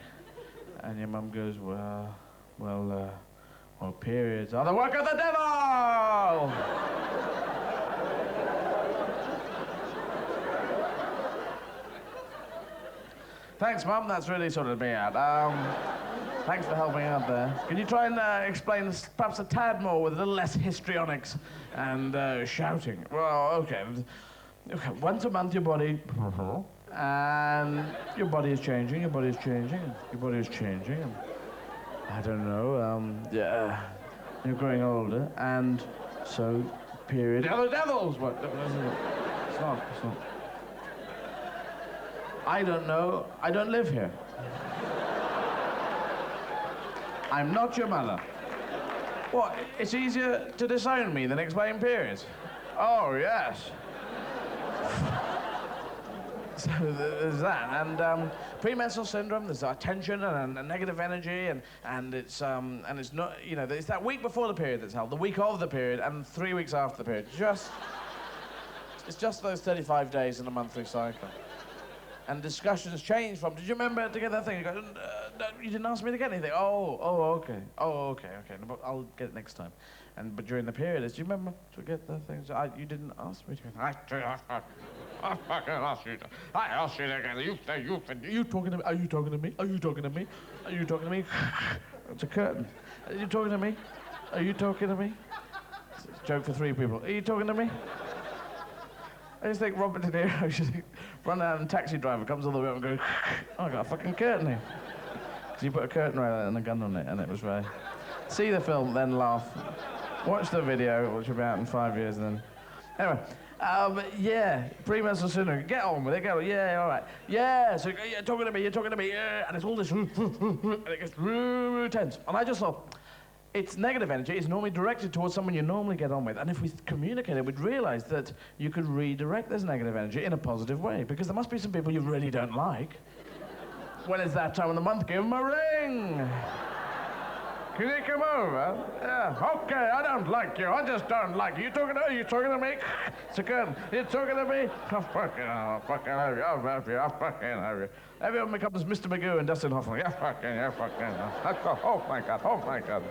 And your mum goes, well, periods are the work of the devil! Thanks, Mum, that's really sorted me out. Thanks for helping out there. Can you try and explain this perhaps a tad more with a little less histrionics and shouting? Well, okay. Once a month, your body... and your body is changing, your body is changing, your body is changing. And I don't know, yeah. You're growing older, and so, period... Oh, the devils! What? It's not. I don't know. I don't live here. I'm not your mother. What? It's easier to disown me than explain periods? Oh, yes. So there's that. And premenstrual syndrome, there's tension and negative energy, and it's not, you know, it's that week before the period that's held, the week of the period, and 3 weeks after the period. It's just those 35 days in a monthly cycle. And discussions change from, did you remember to get that thing? You go, no, you didn't ask me to get anything. Okay. No, I'll get it next time. But during the period, do you remember to get the things? You didn't ask me to get I fucking asked you to. I asked you to get it. Are you talking to me? Are you talking to me? Are you talking to me? Are you talking to me? It's a curtain. Are you talking to me? Are you talking to me? It's a joke for 3 people. Are you talking to me? I just think Robert De Niro should run out and a taxi driver comes all the way up and goes, oh, I got a fucking curtain here. So you put a curtain right there and a gun on it, and it was very... See the film, then laugh. Watch the video, which will be out in 5 years, and then... Anyway, yeah, premenstrual syndrome. Get on with it, go, yeah, all right. Yeah, so you're talking to me, yeah, and it's all this... and it gets tense. And I just thought... It's negative energy. It's normally directed towards someone you normally get on with. And if we communicated, we'd realize that you could redirect this negative energy in a positive way. Because there must be some people you really don't like. When it's that time of the month, give them a ring. Can you come over? Yeah, okay, I don't like you. I just don't like you. You talking to me? It's a good. You talking to me? I'll fucking have you. I'll fucking have you. Everyone becomes Mr. Magoo and Dustin Hoffman. Yeah, fucking. Oh my God.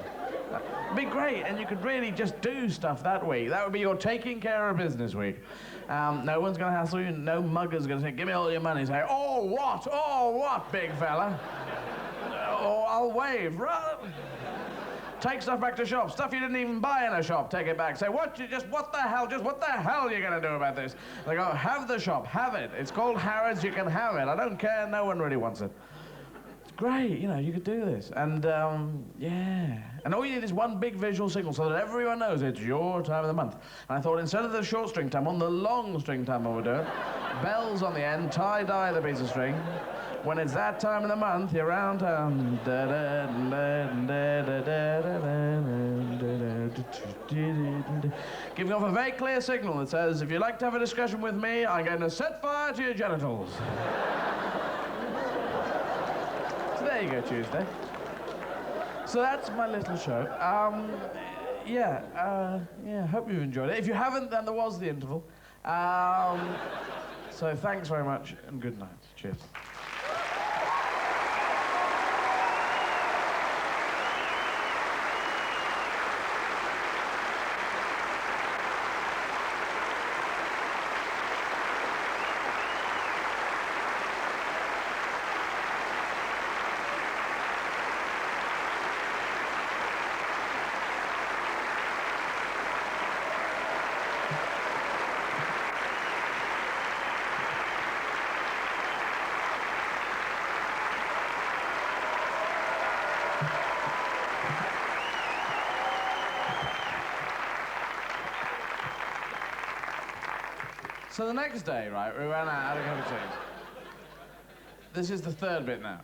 It'd be great, and you could really just do stuff that week. That would be your taking care of business week. No one's going to hassle you. No mugger's going to say, give me all your money. Say, oh, what, big fella? Oh, I'll wave. Take stuff back to shop. Stuff you didn't even buy in a shop, take it back. Say, what the hell are you going to do about this? They go, have the shop, have it. It's called Harrods, you can have it. I don't care, no one really wants it. It's great, you could do this. And, yeah. And all you need is one big visual signal so that everyone knows it's your time of the month. And I thought instead of the short string time, on the long string time I would do it. Bells on the end, tie-dye the piece of string. When it's that time of the month, you're around town. Giving off a very clear signal that says, if you'd like to have a discussion with me, I'm going to set fire to your genitals. So there you go, Tuesday. So that's my little show. Hope you've enjoyed it. If you haven't, then there was the interval. So thanks very much, and good night. Cheers. So the next day, right, we ran out of cup of tea. This is the third bit now.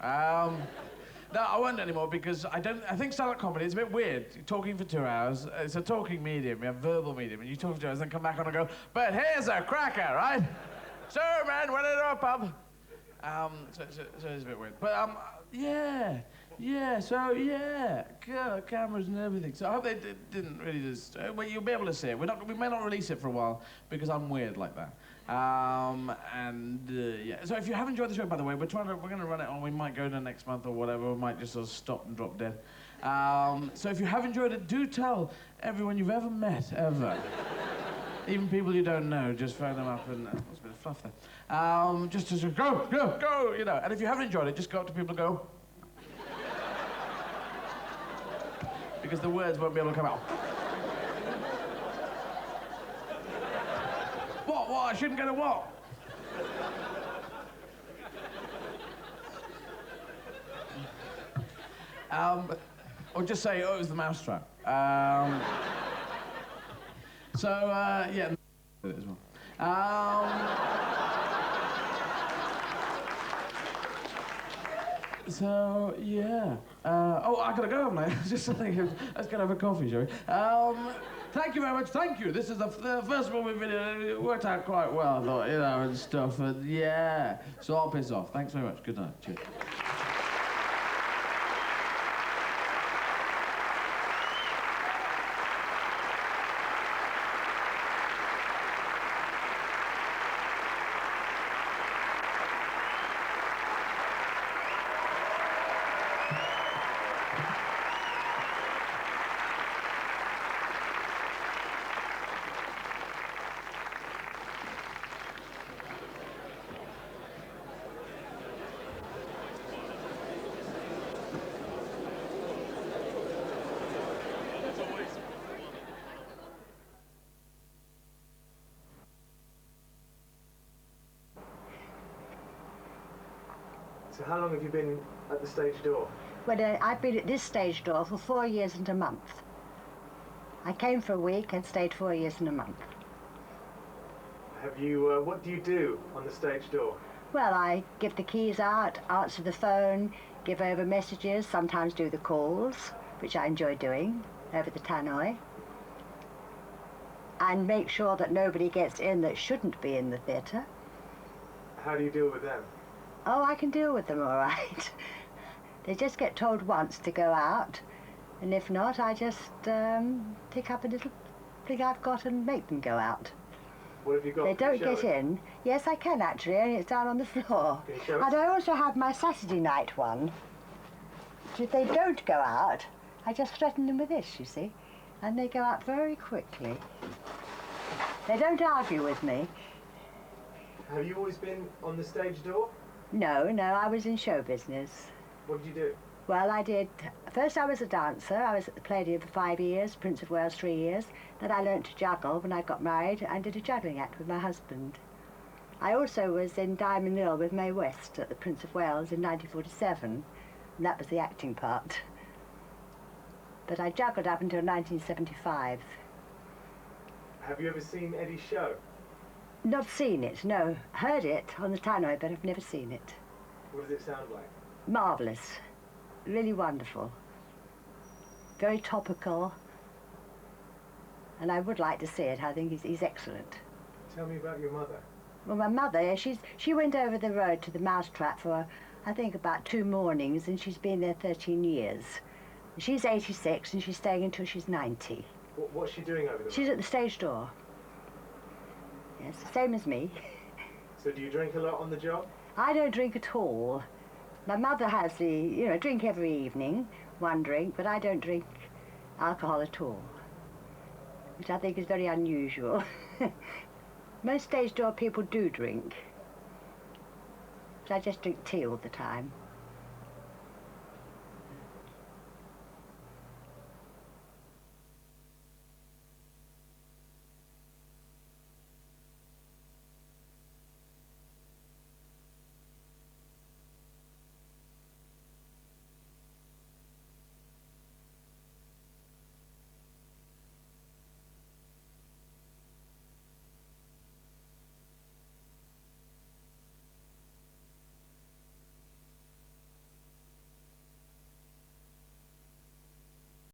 No, I won't anymore because I think stand-up comedy is a bit weird. You're talking for 2 hours. It's a talking medium, you have verbal medium, and you talk for 2 hours, then come back on and go, but here's a cracker, right? So, man, went into a pub. So it's a bit weird. But, cameras and everything. So I hope they didn't really just... well, you'll be able to see it. We may not release it for a while because I'm weird like that. So if you have enjoyed the show, by the way, we're going to run it on. We might go to next month or whatever. We might just sort of stop and drop dead. So if you have enjoyed it, do tell everyone you've ever met, ever. Even people you don't know, just phone them up and... That's a bit of fluff there. Just to go, And if you haven't enjoyed it, just go up to people and go... because the words won't be able to come out. What? I shouldn't get a what? Or just say, oh, it was the mousetrap. Yeah, it as well. So, yeah. I gotta go, haven't I? Just thinking, let's get have a coffee, shall we? Thank you very much, thank you. This is the first one we've been in. It worked out quite well, I thought, and stuff, and yeah. So I'll piss off. Thanks very much. Good night. Cheers. So how long have you been at the stage door? Well, I've been at this stage door for 4 years and a month. I came for a week and stayed 4 years and a month. Have you, what do you do on the stage door? Well, I give the keys out, answer the phone, give over messages, sometimes do the calls, which I enjoy doing, over the tannoy, and make sure that nobody gets in that shouldn't be in the theatre. How do you deal with them? Oh, I can deal with them all right. They just get told once to go out, And if not, I just pick up a little thing I've got and make them go out. What have you got? They Can you don't show get us? in. Yes, I can actually, only it's down on the floor. Can you show us? And I also have my Saturday night one. If they don't go out, I just threaten them with this, you see, and they go out very quickly. They don't argue with me. Have you always been on the stage door? No, I was in show business. What did you do? Well, first I was a dancer. I was at the Palladium for 5 years, Prince of Wales 3 years. Then I learnt to juggle when I got married and did a juggling act with my husband. I also was in Diamond Mill with Mae West at the Prince of Wales in 1947, and that was the acting part. But I juggled up until 1975. Have you ever seen Eddie's show? Not seen it, no. Heard it on the tannoy, but I've never seen it. What does it sound like? Marvellous. Really wonderful. Very topical. And I would like to see it. I think he's excellent. Tell me about your mother. Well, my mother, she went over the road to the Mousetrap for, I think, about 2 mornings, and she's been there 13 years. She's 86, and she's staying until she's 90. What's she doing over there? She's at the stage door. Yes, same as me. So do you drink a lot on the job? I don't drink at all. My mother has the, drink every evening, 1 drink, but I don't drink alcohol at all, which I think is very unusual. Most stage door people do drink, but I just drink tea all the time.